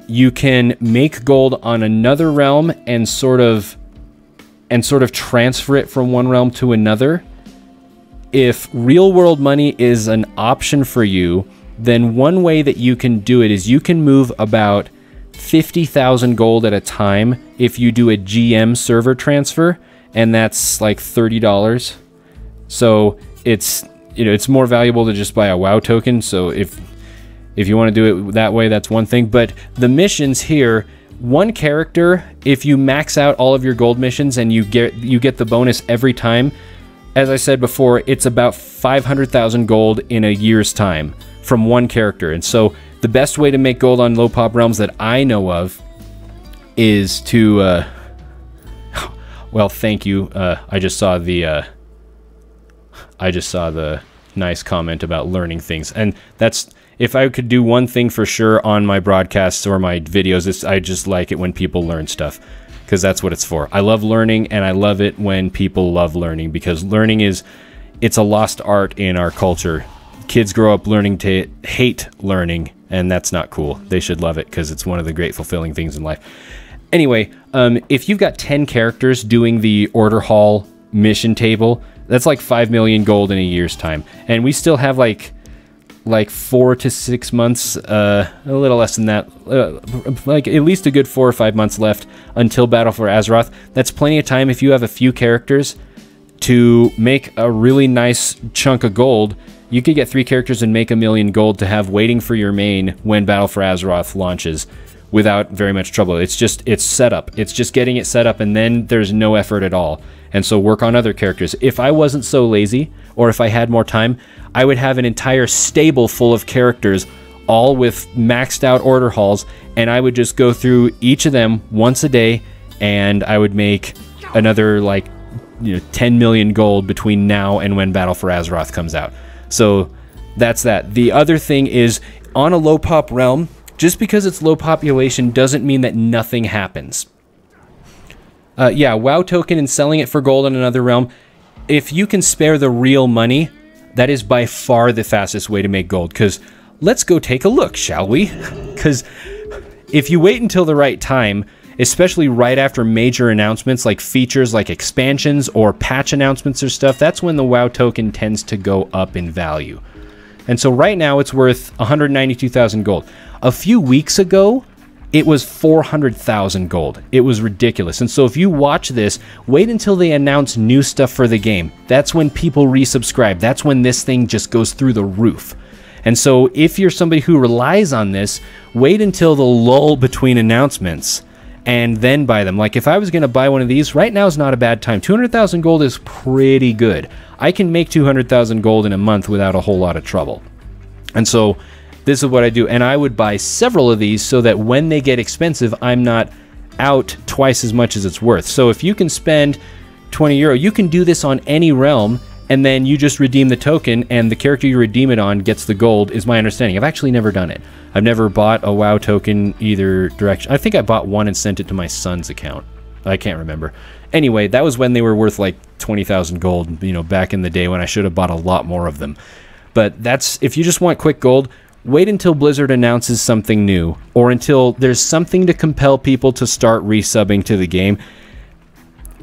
You can make gold on another realm and sort of transfer it from one realm to another. If real world money is an option for you, then one way that you can do it is you can move about 50,000 gold at a time if you do a GM server transfer, and that's like $30. So it's more valuable to just buy a WoW token. So if you want to do it that way, that's one thing. But the missions here, one character, if you max out all of your gold missions and you get the bonus every time, as I said before, it's about 500,000 gold in a year's time from one character. And so the best way to make gold on low pop realms that I know of is to well, thank you. I just saw the nice comment about learning things, and that's, if I could do one thing for sure on my broadcasts or my videos, I just like it when people learn stuff, because that's what it's for. I love learning, and I love it when people love learning, because learning it's a lost art in our culture. Kids grow up learning to hate learning, and that's not cool. They should love it because it's one of the great fulfilling things in life. Anyway, if you've got 10 characters doing the order hall mission table, that's like 5 million gold in a year's time. And we still have like like 4 to 6 months, a little less than that, like at least a good 4 or 5 months left until Battle for Azeroth. That's plenty of time if you have a few characters to make a really nice chunk of gold. You could get 3 characters and make 1 million gold to have waiting for your main when Battle for Azeroth launches without very much trouble. It's setup. It's just getting it set up, and then there's no effort at all. And so work on other characters. If I wasn't so lazy, or if I had more time, I would have an entire stable full of characters, all with maxed out order halls, and I would just go through each of them once a day, and I would make another, like, 10 million gold between now and when Battle for Azeroth comes out. So that's that. The other thing is, on a low pop realm, just because it's low population doesn't mean that nothing happens. Yeah, WoW token and selling it for gold on another realm. If you can spare the real money, that is by far the fastest way to make gold. Because let's go take a look, shall we? Because if you wait until the right time, especially right after major announcements like features like expansions or patch announcements or stuff, that's when the WoW token tends to go up in value. And so right now it's worth 192,000 gold. A few weeks ago, it was 400,000 gold. It was ridiculous. And so if you watch this, wait until they announce new stuff for the game. That's when people resubscribe. That's when this thing just goes through the roof. And so if you're somebody who relies on this, wait until the lull between announcements and then buy them. Like if I was going to buy one of these, right now is not a bad time. 200,000 gold is pretty good. I can make 200,000 gold in a month without a whole lot of trouble. And so this is what I do, and I would buy several of these so that when they get expensive, I'm not out twice as much as it's worth. So if you can spend 20 euro, you can do this on any realm, and then you just redeem the token, and the character you redeem it on gets the gold, is my understanding. I've actually never done it. I've never bought a WoW token either direction. I think I bought one and sent it to my son's account. I can't remember. Anyway, that was when they were worth like 20,000 gold, back in the day when I should have bought a lot more of them. But that's, if you just want quick gold, wait until Blizzard announces something new, or until there's something to compel people to start resubbing to the game.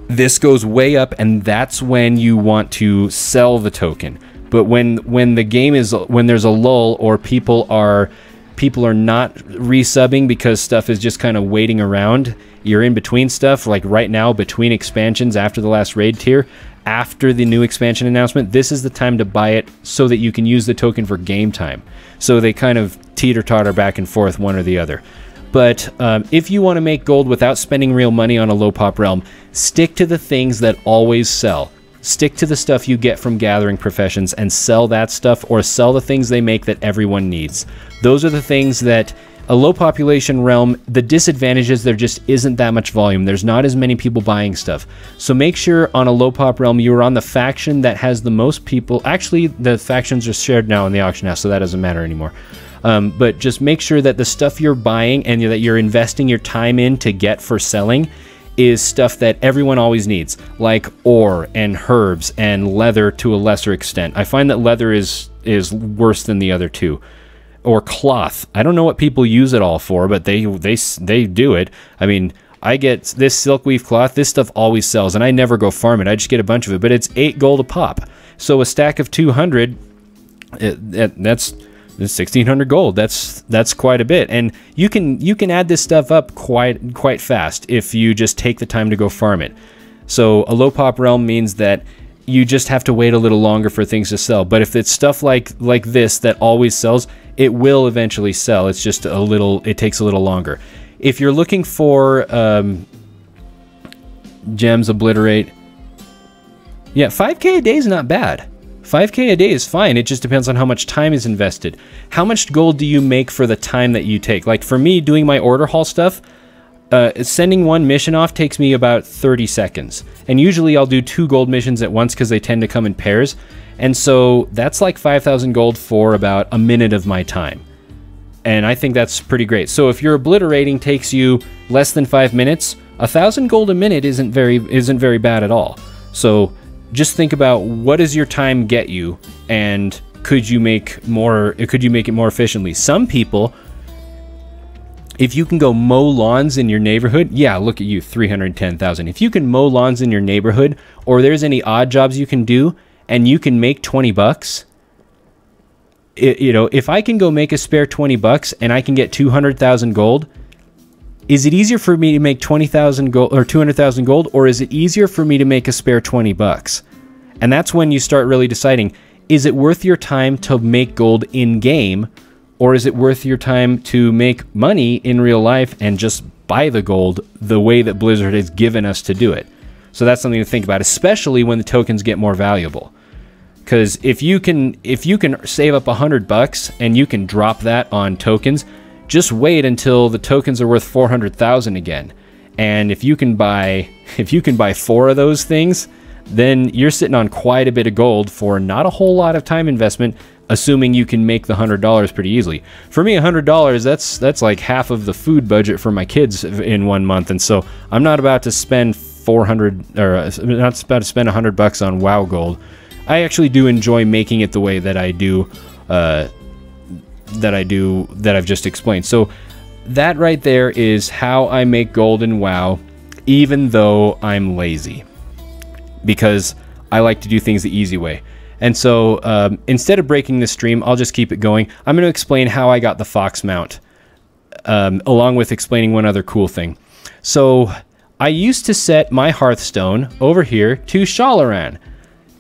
This goes way up, and that's when you want to sell the token. But when the game is, when there's a lull, or people are not resubbing because stuff is just kind of waiting around, you're in between stuff, like right now between expansions after the last raid tier, after the new expansion announcement, this is the time to buy it so that you can use the token for game time. So they kind of teeter-totter back and forth, one or the other. But if you want to make gold without spending real money on a low pop realm, stick to the things that always sell. Stick to the stuff you get from gathering professions and sell that stuff, or sell the things they make that everyone needs. Those are the things that a low population realm, the disadvantage is there just isn't that much volume. There's not as many people buying stuff. So make sure on a low pop realm you're on the faction that has the most people. Actually, the factions are shared now in the auction house, so that doesn't matter anymore. But just make sure that the stuff you're buying and that you're investing your time in to get for selling is stuff that everyone always needs, like ore and herbs and leather to a lesser extent. I find that leather is worse than the other two. Or cloth. I don't know what people use it all for, but they do it. I mean, I get this silkweave cloth. This stuff always sells, and I never go farm it. I just get a bunch of it, but it's 8 gold a pop. So a stack of 200, that's 1,600 gold. That's quite a bit, and you can add this stuff up quite fast if you just take the time to go farm it. So a low pop realm means that you just have to wait a little longer for things to sell. But if it's stuff like this that always sells, it will eventually sell. It's just it takes a little longer. If you're looking for gems, obliterate, yeah, 5k a day is not bad. 5k a day is fine. It just depends on how much time is invested. How much gold do you make for the time that you take? Like for me, doing my order hall stuff, sending one mission off takes me about 30 seconds. And usually I'll do 2 gold missions at once because they tend to come in pairs. And so that's like 5,000 gold for about a minute of my time. And I think that's pretty great. So if your obliterating takes you less than 5 minutes, 1,000 gold a minute isn't very bad at all. So just think about, what does your time get you, and could you make it more efficiently? Some people, if you can go mow lawns in your neighborhood, yeah, look at you, 310,000. If you can mow lawns in your neighborhood, or there's any odd jobs you can do, and you can make 20 bucks, you know, if I can go make a spare 20 bucks and I can get 200,000 gold, is it easier for me to make 20,000 gold or 200,000 gold, or is it easier for me to make a spare 20 bucks? And that's when you start really deciding, is it worth your time to make gold in game, or is it worth your time to make money in real life and just buy the gold the way that Blizzard has given us to do it? So that's something to think about, especially when the tokens get more valuable. Because if you can save up 100 bucks and you can drop that on tokens, just wait until the tokens are worth 400,000 again. And if you can buy 4 of those things, then you're sitting on quite a bit of gold for not a whole lot of time investment, assuming you can make the $100 pretty easily. For me, $100, that's like half of the food budget for my kids in 1 month, and so I'm not about to spend 400 or not about to spend 100 bucks on WoW gold. I actually do enjoy making it the way that I do, that I've just explained. So that right there is how I make gold in WoW, even though I'm lazy, because I like to do things the easy way. And so instead of breaking the stream, I'll just keep it going. I'm going to explain how I got the Fox mount, along with explaining one other cool thing. So I used to set my Hearthstone over here to Shalaran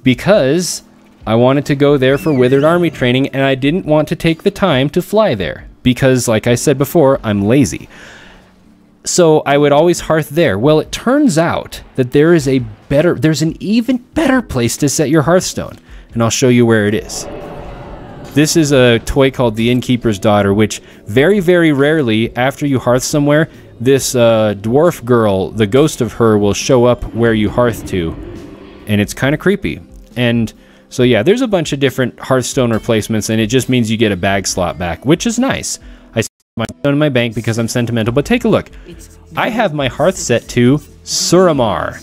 because I wanted to go there for Withered Army training, and I didn't want to take the time to fly there because, like I said before, I'm lazy. So I would always hearth there. Well, it turns out that there's an even better place to set your Hearthstone, and I'll show you where it is. This is a toy called the Innkeeper's Daughter, which very, very rarely, after you hearth somewhere, this dwarf girl, the ghost of her, will show up where you hearth to, and it's kind of creepy. And so yeah, there's a bunch of different Hearthstone replacements, and it just means you get a bag slot back, which is nice. I set my stone in my bank because I'm sentimental, but take a look. I have my hearth set to Suramar,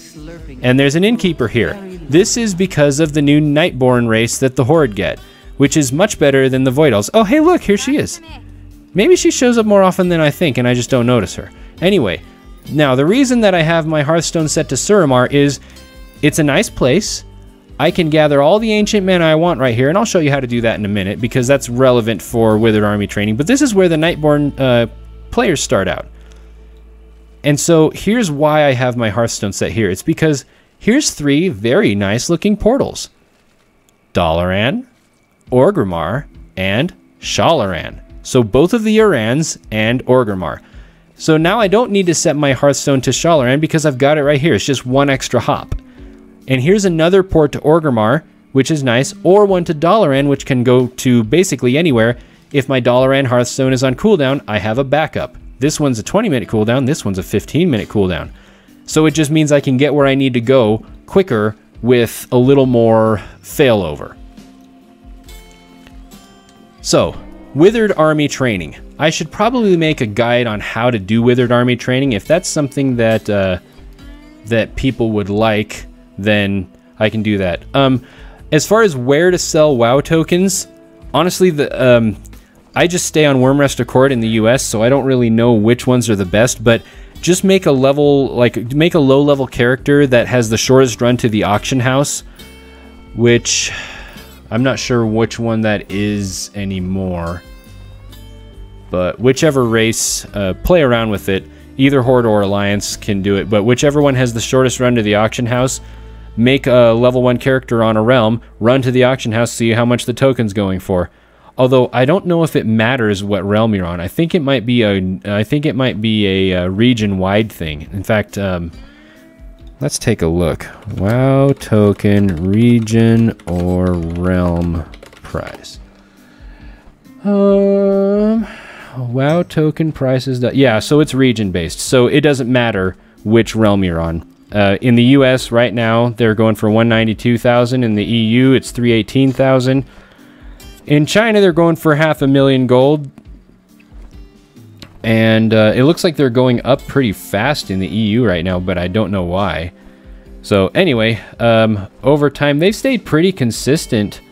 and there's an innkeeper here. This is because of the new Nightborn race that the Horde get, which is much better than the Void Elves. Oh, hey, look, here she is. Maybe she shows up more often than I think, and I just don't notice her. Anyway, now the reason that I have my Hearthstone set to Suramar is it's a nice place. I can gather all the ancient mana I want right here, and I'll show you how to do that in a minute because that's relevant for Withered Army training. But this is where the Nightborn players start out. And so here's why I have my Hearthstone set here. It's because here's 3 very nice looking portals. Dalaran, Orgrimmar, and Shalaran. So both of the Urans and Orgrimmar. So now I don't need to set my Hearthstone to Shalaran because I've got it right here. It's just 1 extra hop. And here's another port to Orgrimmar, which is nice, or one to Dalaran, which can go to basically anywhere. If my Dalaran Hearthstone is on cooldown, I have a backup. This one's a 20-minute cooldown, this one's a 15-minute cooldown. So it just means I can get where I need to go quicker with a little more failover. So, Withered Army training. I should probably make a guide on how to do Withered Army training. If that's something that that people would like, then I can do that. As far as where to sell WoW tokens, honestly, I just stay on Wormrest Accord in the US, so I don't really know which ones are the best, but just make a make a low-level character that has the shortest run to the auction house, which I'm not sure which one that is anymore. But whichever race, play around with it. Either Horde or Alliance can do it, but whichever one has the shortest run to the auction house, make a level 1 character on a realm, run to the auction house, see how much the token's going for. Although I don't know if it matters what realm you're on. I think it might be a region-wide thing. In fact, let's take a look. WoW token region or realm price. WoW token prices. Yeah, so it's region-based. So it doesn't matter which realm you're on. In the US right now, they're going for 192,000. In the EU, it's 318,000. In China, they're going for 500,000 gold. And it looks like they're going up pretty fast in the EU right now, but I don't know why. So anyway, over time, they've stayed pretty consistent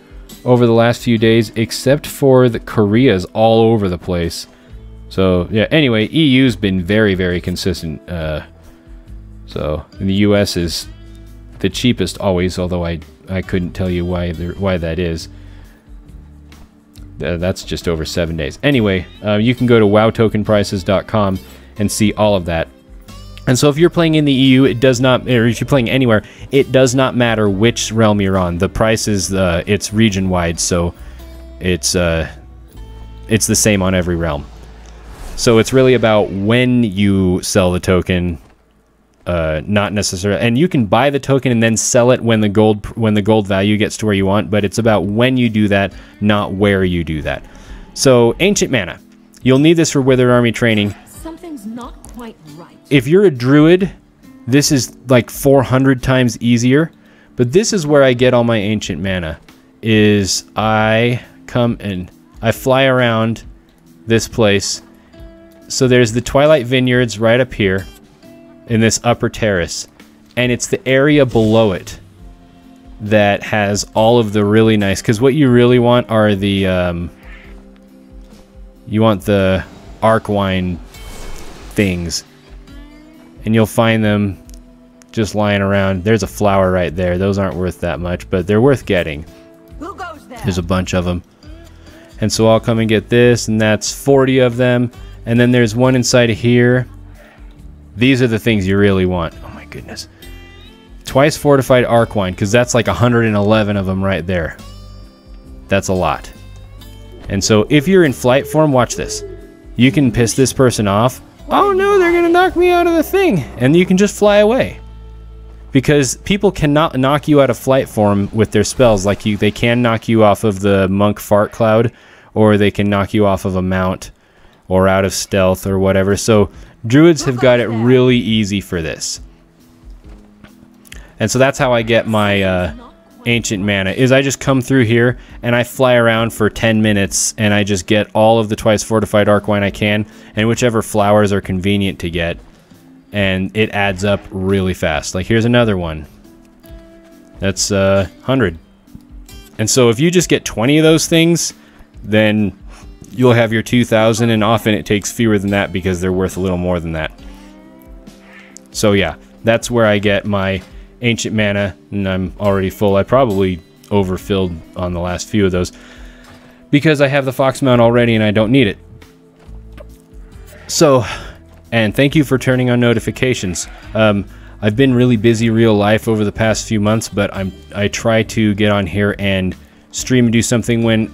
over the last few days, except for the Korea's all over the place. So yeah, anyway, EU's been very, very consistent. So in the US is the cheapest always, although I couldn't tell you why that is. That's just over 7 days. Anyway, you can go to wowtokenprices.com and see all of that. And so if you're playing in the EU, it does not, or if you're playing anywhere, it does not matter which realm you're on. The price is it's region wide, so it's the same on every realm. So it's really about when you sell the token, not necessarily. And you can buy the token and then sell it when the gold value gets to where you want. But it's about when you do that, not where you do that. So ancient mana, you'll need this for Withered Army training. Something's not quite right. If you're a druid, this is like 400 times easier. But this is where I get all my ancient mana. Is I come and I fly around this place. So there's the Twilight Vineyards right up here in this upper terrace, and it's the area below it that has all of the really nice, because what you really want are the you want the Arkwine things, and you'll find them just lying around. There's a flower right there. Those aren't worth that much, but they're worth getting. Who goes there? There's a bunch of them. And so I'll come and get this, and that's 40 of them. And then there's one inside of here. These are the things you really want. Oh my goodness. Twice fortified Arkwine, because that's like 111 of them right there. That's a lot. And so if you're in flight form, watch this. You can piss this person off. Oh no, they're gonna knock me out of the thing. And you can just fly away. Because people cannot knock you out of flight form with their spells. Like they can knock you off of the Monk Fart Cloud, or they can knock you off of a mount, or out of stealth, or whatever. So druids have got it really easy for this. And so that's how I get my ancient mana, is I just come through here and I fly around for 10 minutes and I just get all of the twice fortified Arkwine I can, and whichever flowers are convenient to get, and it adds up really fast. Like here's another one. That's 100. And so if you just get 20 of those things, then you'll have your 2,000, and often it takes fewer than that because they're worth a little more than that. So yeah, that's where I get my ancient mana, and I'm already full. I probably overfilled on the last few of those because I have the Fox Mount already and I don't need it. So, and thank you for turning on notifications. I've been really busy real life over the past few months, but I try to get on here and stream and do something when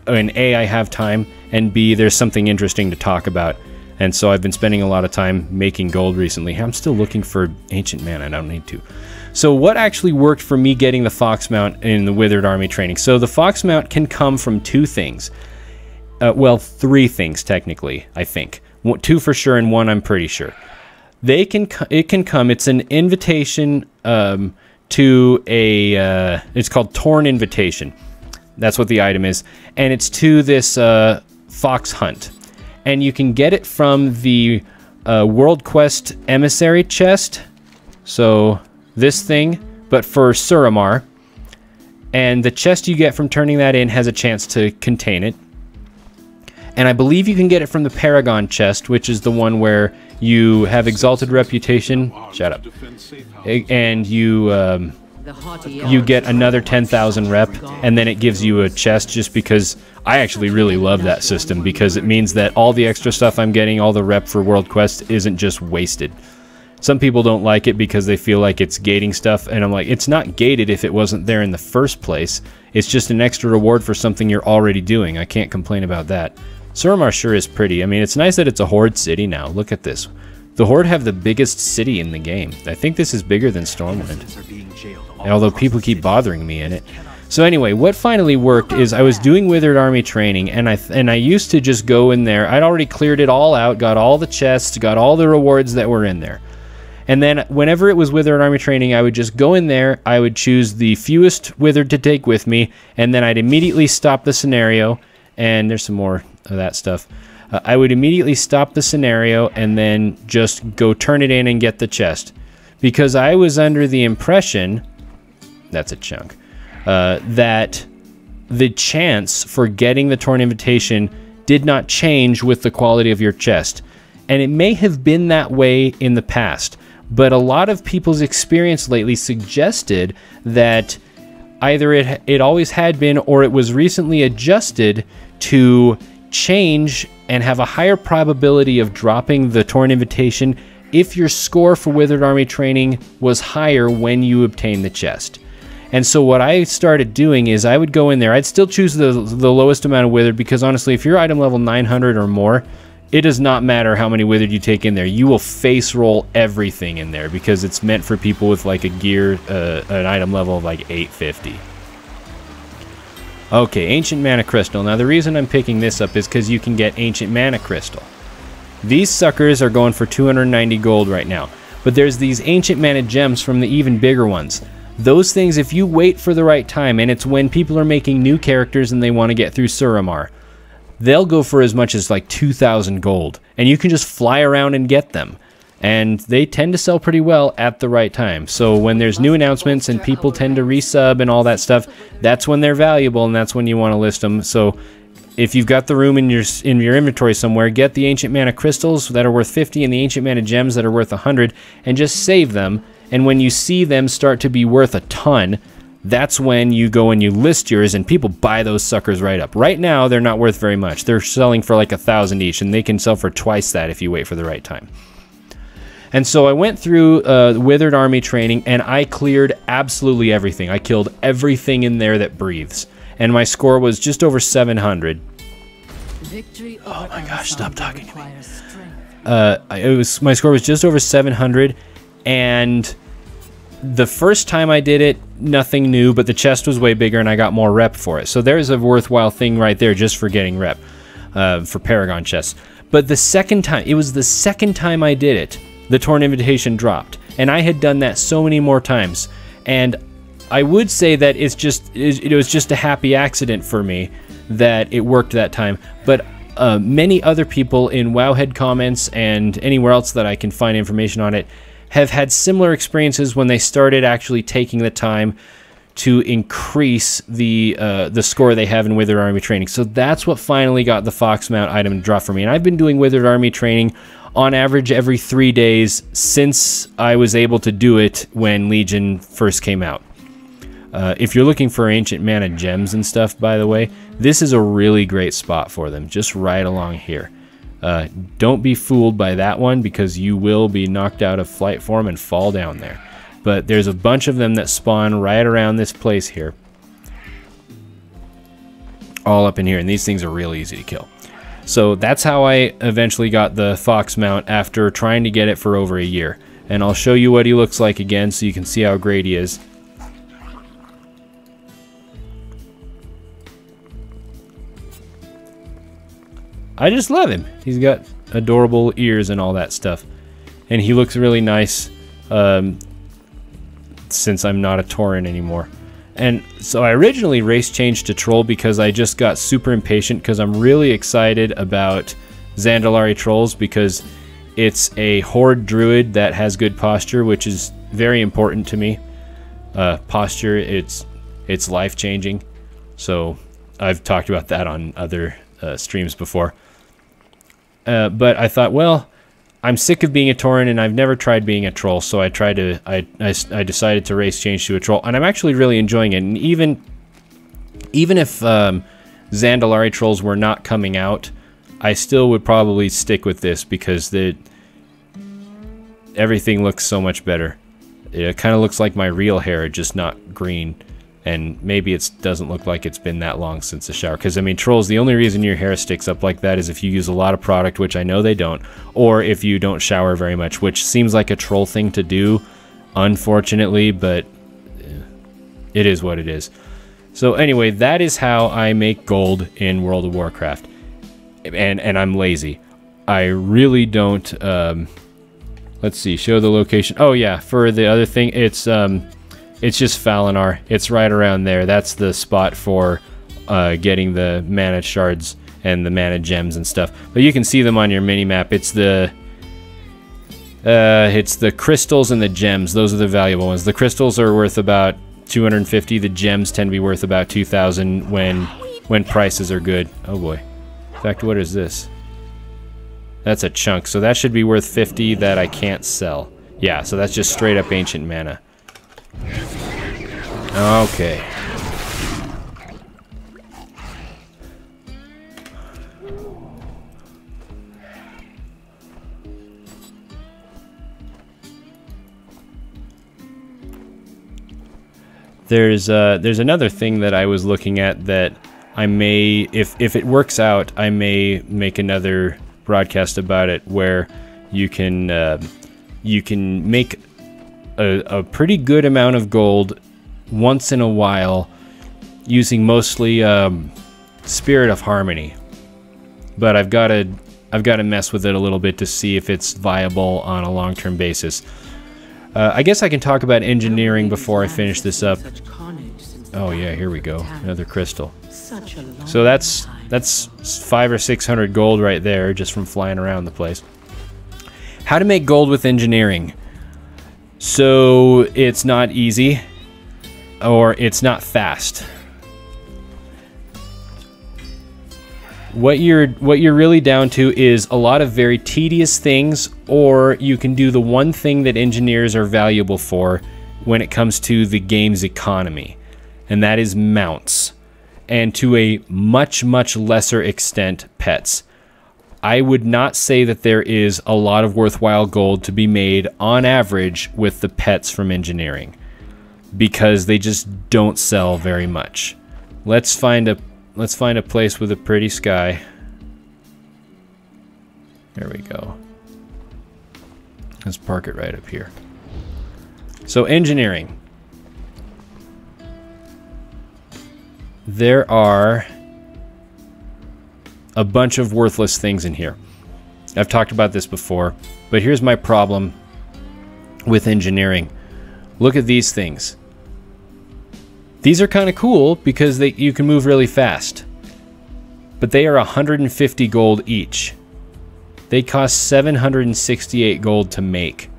A, I have time, and B, there's something interesting to talk about. And so I've been spending a lot of time making gold recently. I'm still looking for ancient mana. I don't need to. So what actually worked for me getting the Fox Mount in the Withered Army training? So the Fox Mount can come from two things. Well, three things technically, I think. Two for sure, and one I'm pretty sure. It can come. It's an invitation to a. It's called Torn Invitation. That's what the item is, and it's to this fox hunt, and you can get it from the World Quest Emissary chest. So this thing, but for Suramar, and the chest you get from turning that in has a chance to contain it. And I believe you can get it from the Paragon chest, which is the one where you have Exalted Reputation. Shut up. And you get another 10,000 rep, and then it gives you a chest, just because I actually really love that system, because it means that all the extra stuff I'm getting, all the rep for World Quest, isn't just wasted. Some people don't like it because they feel like it's gating stuff, and I'm like, it's not gated if it wasn't there in the first place. It's just an extra reward for something you're already doing. I can't complain about that. Suramar sure is pretty. I mean, it's nice that it's a Horde city now. Look at this. The Horde have the biggest city in the game. I think this is bigger than Stormwind, although people keep bothering me in it. So anyway, what finally worked is I was doing Withered Army training, and I used to just go in there. I'd already cleared it all out, got all the chests, got all the rewards that were in there. And then whenever it was Withered Army training, I would just go in there, I would choose the fewest Withered to take with me, and then I'd immediately stop the scenario, and there's some more of that stuff. I would immediately stop the scenario and then just go turn it in and get the chest. Because I was under the impression, that's a chunk, that the chance for getting the Torn Invitation did not change with the quality of your chest. And it may have been that way in the past, but a lot of people's experience lately suggested that either it always had been, or it was recently adjusted to change and have a higher probability of dropping the Torn Invitation if your score for Withered Army training was higher when you obtained the chest. And so what I started doing is I would go in there, I'd still choose the lowest amount of Withered, because honestly, if you're item level 900 or more, it does not matter how many Withered you take in there. You will face roll everything in there, because it's meant for people with like a gear, an item level of like 850. Okay, Ancient Mana Crystal. Now the reason I'm picking this up is because you can get Ancient Mana Crystal. These suckers are going for 290 gold right now, but there's these Ancient Mana Gems from the even bigger ones. Those things, if you wait for the right time, and it's when people are making new characters and they want to get through Suramar, they'll go for as much as like 2,000 gold, and you can just fly around and get them. And they tend to sell pretty well at the right time. So when there's new announcements and people tend to resub and all that stuff, that's when they're valuable, and that's when you want to list them. So if you've got the room in your inventory somewhere, get the Ancient Mana Crystals that are worth 50 and the Ancient Mana Gems that are worth 100, and just save them. And when you see them start to be worth a ton, that's when you go and you list yours, and people buy those suckers right up. Right now, they're not worth very much. They're selling for like 1,000 each, and they can sell for twice that if you wait for the right time. And so I went through Withered Army training, and I cleared absolutely everything. I killed everything in there that breathes. And my score was just over 700. Oh my gosh, stop talking to me. My score was just over 700, and the first time I did it, nothing new, but the chest was way bigger and I got more rep for it. So there's a worthwhile thing right there just for getting rep for Paragon chests. But the second time, it was the second time I did it, the Torn Invitation dropped. And I had done that so many more times. And I would say that it was just a happy accident for me that it worked that time. But many other people in Wowhead comments and anywhere else that I can find information on it have had similar experiences when they started actually taking the time to increase the score they have in Withered Army training. So that's what finally got the Fox Mount item to drop for me. And I've been doing Withered Army training on average every 3 days since I was able to do it when Legion first came out. If you're looking for Ancient Mana Gems and stuff, by the way, this is a really great spot for them, just right along here. Don't be fooled by that one, because you will be knocked out of flight form and fall down there. But there's a bunch of them that spawn right around this place here. All up in here, and these things are really easy to kill. So that's how I eventually got the Fox Mount after trying to get it for over a year. And I'll show you what he looks like again so you can see how great he is. I just love him. He's got adorable ears and all that stuff. And he looks really nice since I'm not a Tauren anymore. And so I originally race changed to Troll because I just got super impatient, because I'm really excited about Zandalari Trolls, because it's a Horde Druid that has good posture, which is very important to me. Posture, it's life-changing. So I've talked about that on other streams before. But I thought, well, I'm sick of being a Tauren and I've never tried being a Troll, so I decided to race change to a Troll, and I'm actually really enjoying it. And even if Zandalari Trolls were not coming out, I still would probably stick with this, because everything looks so much better. It kind of looks like my real hair, just not green. And maybe it doesn't look like it's been that long since the shower. Because, I mean, Trolls, the only reason your hair sticks up like that is if you use a lot of product, which I know they don't, or if you don't shower very much, which seems like a Troll thing to do, unfortunately, but it is what it is. So anyway, that is how I make gold in World of Warcraft. And I'm lazy. I really don't... let's see, show the location. Oh yeah, for the other thing, it's just Falinar. It's right around there. That's the spot for getting the mana shards and the mana gems and stuff. But you can see them on your mini-map. It's the crystals and the gems. Those are the valuable ones. The crystals are worth about 250. The gems tend to be worth about 2,000 when prices are good. Oh boy. In fact, what is this? That's a chunk. So that should be worth 50 that I can't sell. Yeah, so that's just straight up ancient mana. Okay. There's another thing that I was looking at that I may, if it works out, I may make another broadcast about it where you can make a pretty good amount of gold once in a while using mostly Spirit of Harmony. But I've got to mess with it a little bit to see if it's viable on a long-term basis. I guess I can talk about engineering before I finish this up. Oh yeah, here we go. Another crystal. So that's 500 or 600 gold right there just from flying around the place. How to make gold with engineering. So it's not easy, or it's not fast. What you're really down to is a lot of very tedious things, or you can do the one thing that engineers are valuable for when it comes to the game's economy, and that is mounts, and to a much, much lesser extent, pets. I would not say that there is a lot of worthwhile gold to be made on average with the pets from engineering, because they just don't sell very much. Let's find a place with a pretty sky. There we go. Let's park it right up here. So engineering. There are a bunch of worthless things in here. I've talked about this before, but here's my problem with engineering. Look at these things. These are kind of cool because you can move really fast, but they are 150 gold each. They cost 768 gold to make,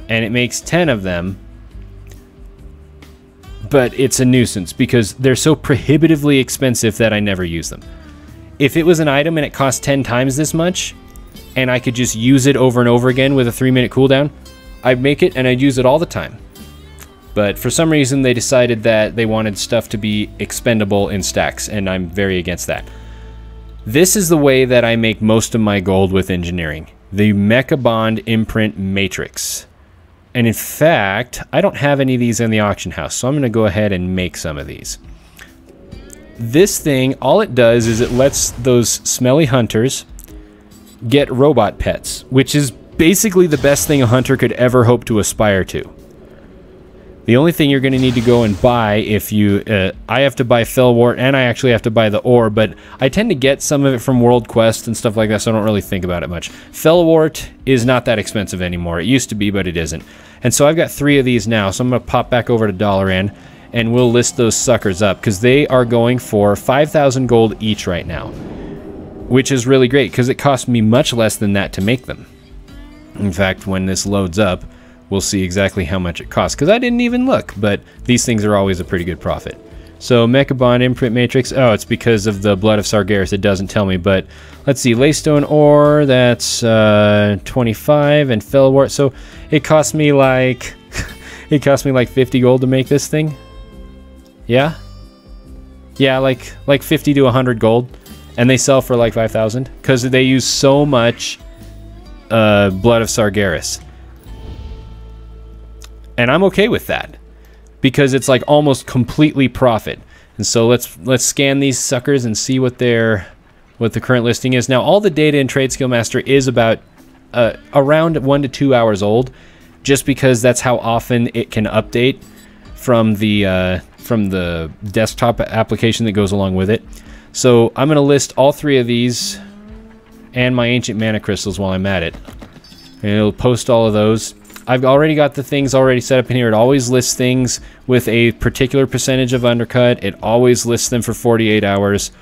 and it makes 10 of them, but it's a nuisance because they're so prohibitively expensive that I never use them. If it was an item and it cost 10 times this much, and I could just use it over and over again with a 3-minute cooldown, I'd make it and I'd use it all the time. But for some reason they decided that they wanted stuff to be expendable in stacks, and I'm very against that. This is the way that I make most of my gold with engineering. The Mecha Bond Imprint Matrix. And in fact, I don't have any of these in the auction house, so I'm going to go ahead and make some of these. This thing, all it does is it lets those smelly hunters get robot pets, which is basically the best thing a hunter could ever hope to aspire to. The only thing you're going to need to go and buy if you... I have to buy Fellwort, and I actually have to buy the ore, but I tend to get some of it from World Quest and stuff like that, so I don't really think about it much. Fellwort is not that expensive anymore. It used to be, but it isn't. And so I've got 3 of these now, so I'm going to pop back over to Dollar Inn, and we'll list those suckers up, because they are going for 5,000 gold each right now, which is really great, because it cost me much less than that to make them. In fact, when this loads up, we'll see exactly how much it costs, because I didn't even look, but these things are always a pretty good profit. So Mecha Bond Imprint Matrix, oh, it's because of the Blood of Sargeras, it doesn't tell me, but let's see, Laystone Ore, that's 25, and Fellwort, so it cost me like, it cost me like 50 gold to make this thing. Yeah? Yeah, like 50 to 100 gold, and they sell for like 5,000, because they use so much Blood of Sargeras. And I'm okay with that, because it's like almost completely profit. And so let's scan these suckers and see what the current listing is. Now all the data in Trade Skill Master is about around 1 to 2 hours old, just because that's how often it can update from the desktop application that goes along with it. So I'm going to list all 3 of these and my ancient mana crystals while I'm at it, and it'll post all of those. I've already got the things already set up in here. It always lists things with a particular percentage of undercut. It always lists them for 48 hours.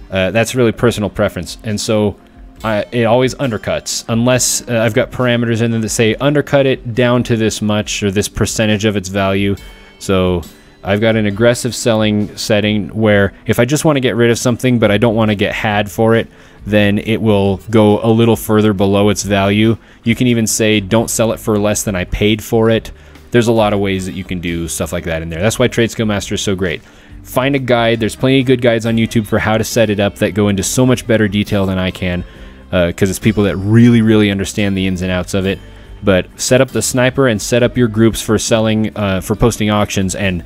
That's really personal preference. And so it always undercuts, unless I've got parameters in there that say undercut it down to this much or this percentage of its value. So I've got an aggressive selling setting where if I just want to get rid of something but I don't want to get had for it, then it will go a little further below its value. You can even say don't sell it for less than I paid for it. There's a lot of ways that you can do stuff like that in there. That's why Trade Skill Master is so great. Find a guide. There's plenty of good guides on YouTube for how to set it up that go into so much better detail than I can, because it's people that really, really understand the ins and outs of it. But set up the sniper and set up your groups for selling, for posting auctions, and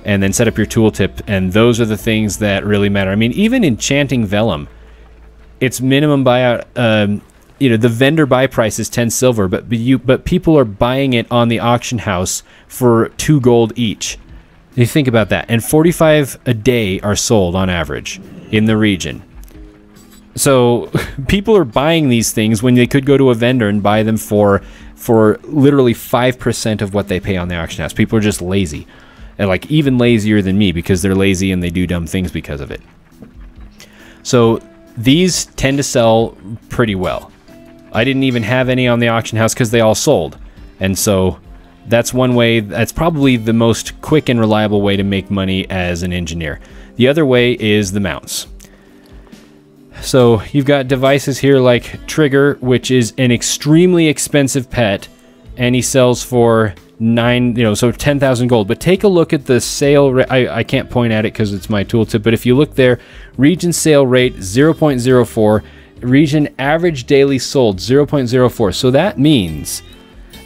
and then set up your tooltip, and those are the things that really matter. I mean, even Enchanting Vellum, its minimum buyout, you know, the vendor buy price is 10 silver, but people are buying it on the auction house for 2 gold each. You think about that, and 45 a day are sold on average in the region. So people are buying these things when they could go to a vendor and buy them for literally 5% of what they pay on the auction house. People are just lazy, and like even lazier than me, because they're lazy and they do dumb things because of it. So these tend to sell pretty well. I didn't even have any on the auction house because they all sold, and so that's one way. That's probably the most quick and reliable way to make money as an engineer. The other way is the mounts. So you've got devices here like Trigger, which is an extremely expensive pet, and he sells for 10,000 gold. But take a look at the sale rate. I can't point at it because it's my tooltip, but if you look there, region sale rate 0.04, region average daily sold 0.04. So that means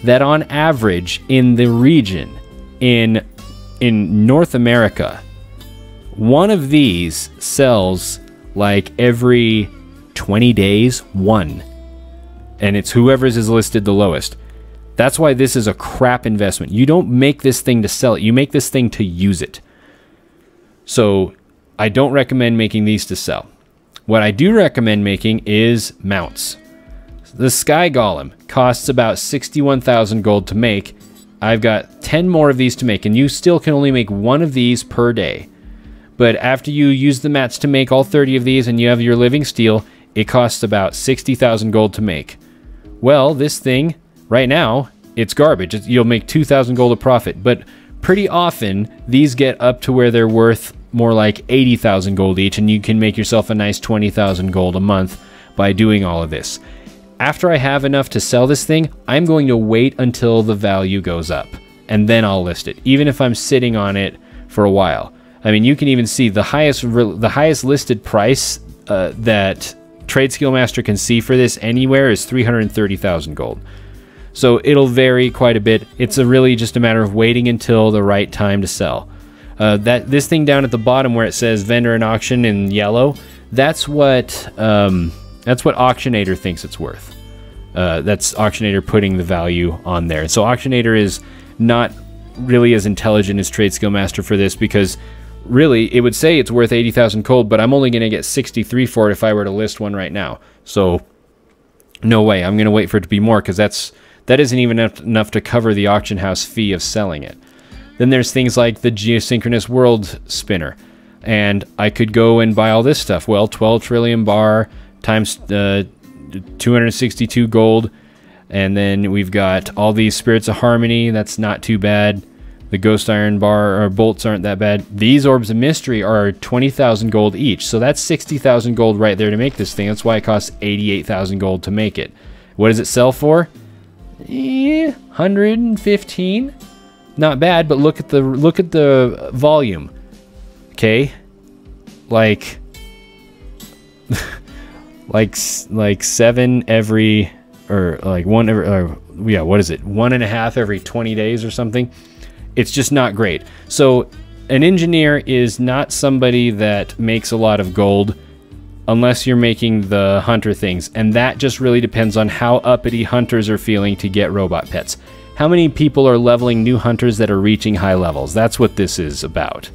that on average in the region in North America, one of these sells like every 20 days, one. And it's whoever's is listed the lowest. That's why this is a crap investment. You don't make this thing to sell it. You make this thing to use it. So I don't recommend making these to sell. What I do recommend making is mounts. The Sky Golem costs about 61,000 gold to make. I've got 10 more of these to make, and you still can only make 1 of these per day. But after you use the mats to make all 30 of these and you have your living steel, it costs about 60,000 gold to make. Well, this thing, right now, it's garbage. You'll make 2,000 gold of profit. But pretty often, these get up to where they're worth more like 80,000 gold each, and you can make yourself a nice 20,000 gold a month by doing all of this. After I have enough to sell this thing, I'm going to wait until the value goes up, and then I'll list it, even if I'm sitting on it for a while. I mean, you can even see the highest listed price that Trade Skill Master can see for this anywhere is 330,000 gold. So it'll vary quite a bit. It's really just a matter of waiting until the right time to sell. This thing down at the bottom where it says vendor and auction in yellow, that's what Auctionator thinks it's worth. That's Auctionator putting the value on there. So Auctionator is not really as intelligent as Trade Skill Master for this, because really it would say it's worth 80,000 gold, but I'm only going to get 63 for it if I were to list one right now. So no way. I'm going to wait for it to be more, because that isn't even enough to cover the auction house fee of selling it. Then there's things like the Geosynchronous World Spinner, and I could go and buy all this stuff. Well, 12 trillion bar times 262 gold, and then we've got all these Spirits of Harmony. That's not too bad. The Ghost Iron bar or bolts aren't that bad. These Orbs of Mystery are 20,000 gold each, so that's 60,000 gold right there to make this thing. That's why it costs 88,000 gold to make it. What does it sell for? 115. Not bad, but look at the volume. Okay, like 7 every, or like 1 every, or yeah, what is it? 1.5 every 20 days or something. It's just not great. So an engineer is not somebody that makes a lot of gold unless you're making the hunter things, and that just really depends on how uppity hunters are feeling to get robot pets. How many people are leveling new hunters that are reaching high levels? That's what this is about.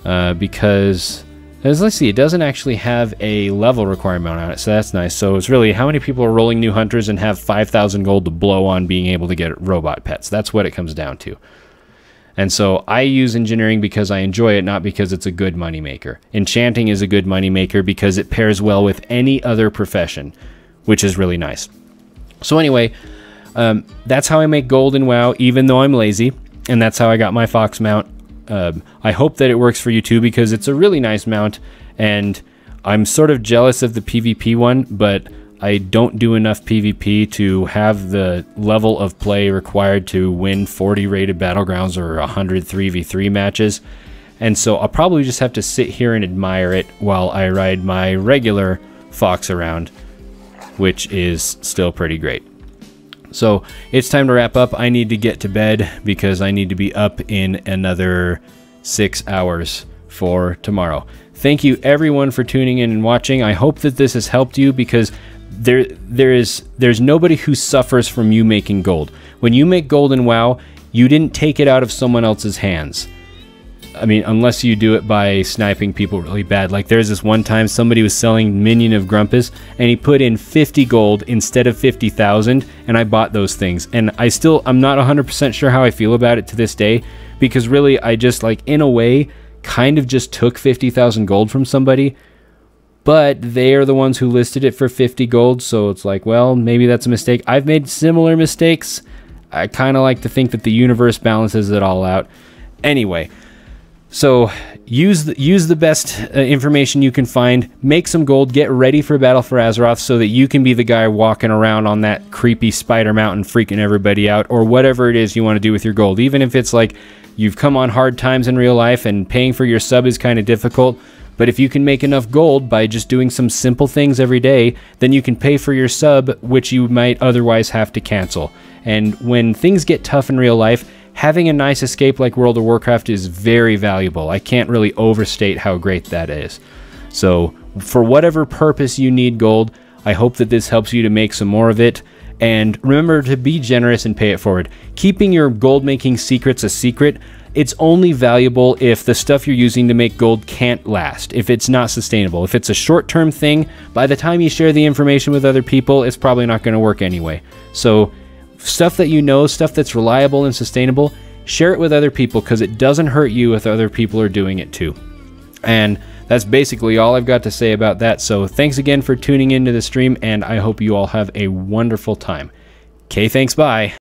Because, let's see, it doesn't actually have a level requirement on it, so that's nice. So it's really how many people are rolling new hunters and have 5,000 gold to blow on being able to get robot pets. That's what it comes down to. And so I use engineering because I enjoy it, not because it's a good moneymaker. Enchanting is a good moneymaker because it pairs well with any other profession, which is really nice. So anyway, that's how I make gold in WoW, even though I'm lazy, and that's how I got my Fox mount. I hope that it works for you too, because it's a really nice mount, and I'm sort of jealous of the PvP one, but I don't do enough PvP to have the level of play required to win 40 rated battlegrounds or 100 3v3 matches. And so I'll probably just have to sit here and admire it while I ride my regular Fox around, which is still pretty great. So it's time to wrap up. I need to get to bed because I need to be up in another 6 hours for tomorrow. Thank you everyone for tuning in and watching. I hope that this has helped you, because there's nobody who suffers from you making gold. When you make gold in WoW, you didn't take it out of someone else's hands. I mean, unless you do it by sniping people really bad. Like, there's this one time somebody was selling Minion of Grumpus, and he put in 50 gold instead of 50,000, and I bought those things. And I'm not 100% sure how I feel about it to this day, because really, I just, like, in a way, kind of just took 50,000 gold from somebody, but they are the ones who listed it for 50 gold, so it's like, well, maybe that's a mistake. I've made similar mistakes. I kind of like to think that the universe balances it all out. Anyway, so use the best information you can find, make some gold, get ready for Battle for Azeroth so that you can be the guy walking around on that creepy spider mountain freaking everybody out, or whatever it is you want to do with your gold. Even if it's like you've come on hard times in real life and paying for your sub is kind of difficult, but if you can make enough gold by just doing some simple things every day, then you can pay for your sub, which you might otherwise have to cancel. And when things get tough in real life, having a nice escape like World of Warcraft is very valuable. I can't really overstate how great that is. So for whatever purpose you need gold, I hope that this helps you to make some more of it. And remember to be generous and pay it forward. Keeping your gold making secrets a secret, it's only valuable if the stuff you're using to make gold can't last, if it's not sustainable. If it's a short-term thing, by the time you share the information with other people, it's probably not going to work anyway. So stuff that you know, stuff that's reliable and sustainable, share it with other people, because it doesn't hurt you if other people are doing it too. And that's basically all I've got to say about that. So thanks again for tuning into the stream, and I hope you all have a wonderful time. Okay, thanks, bye.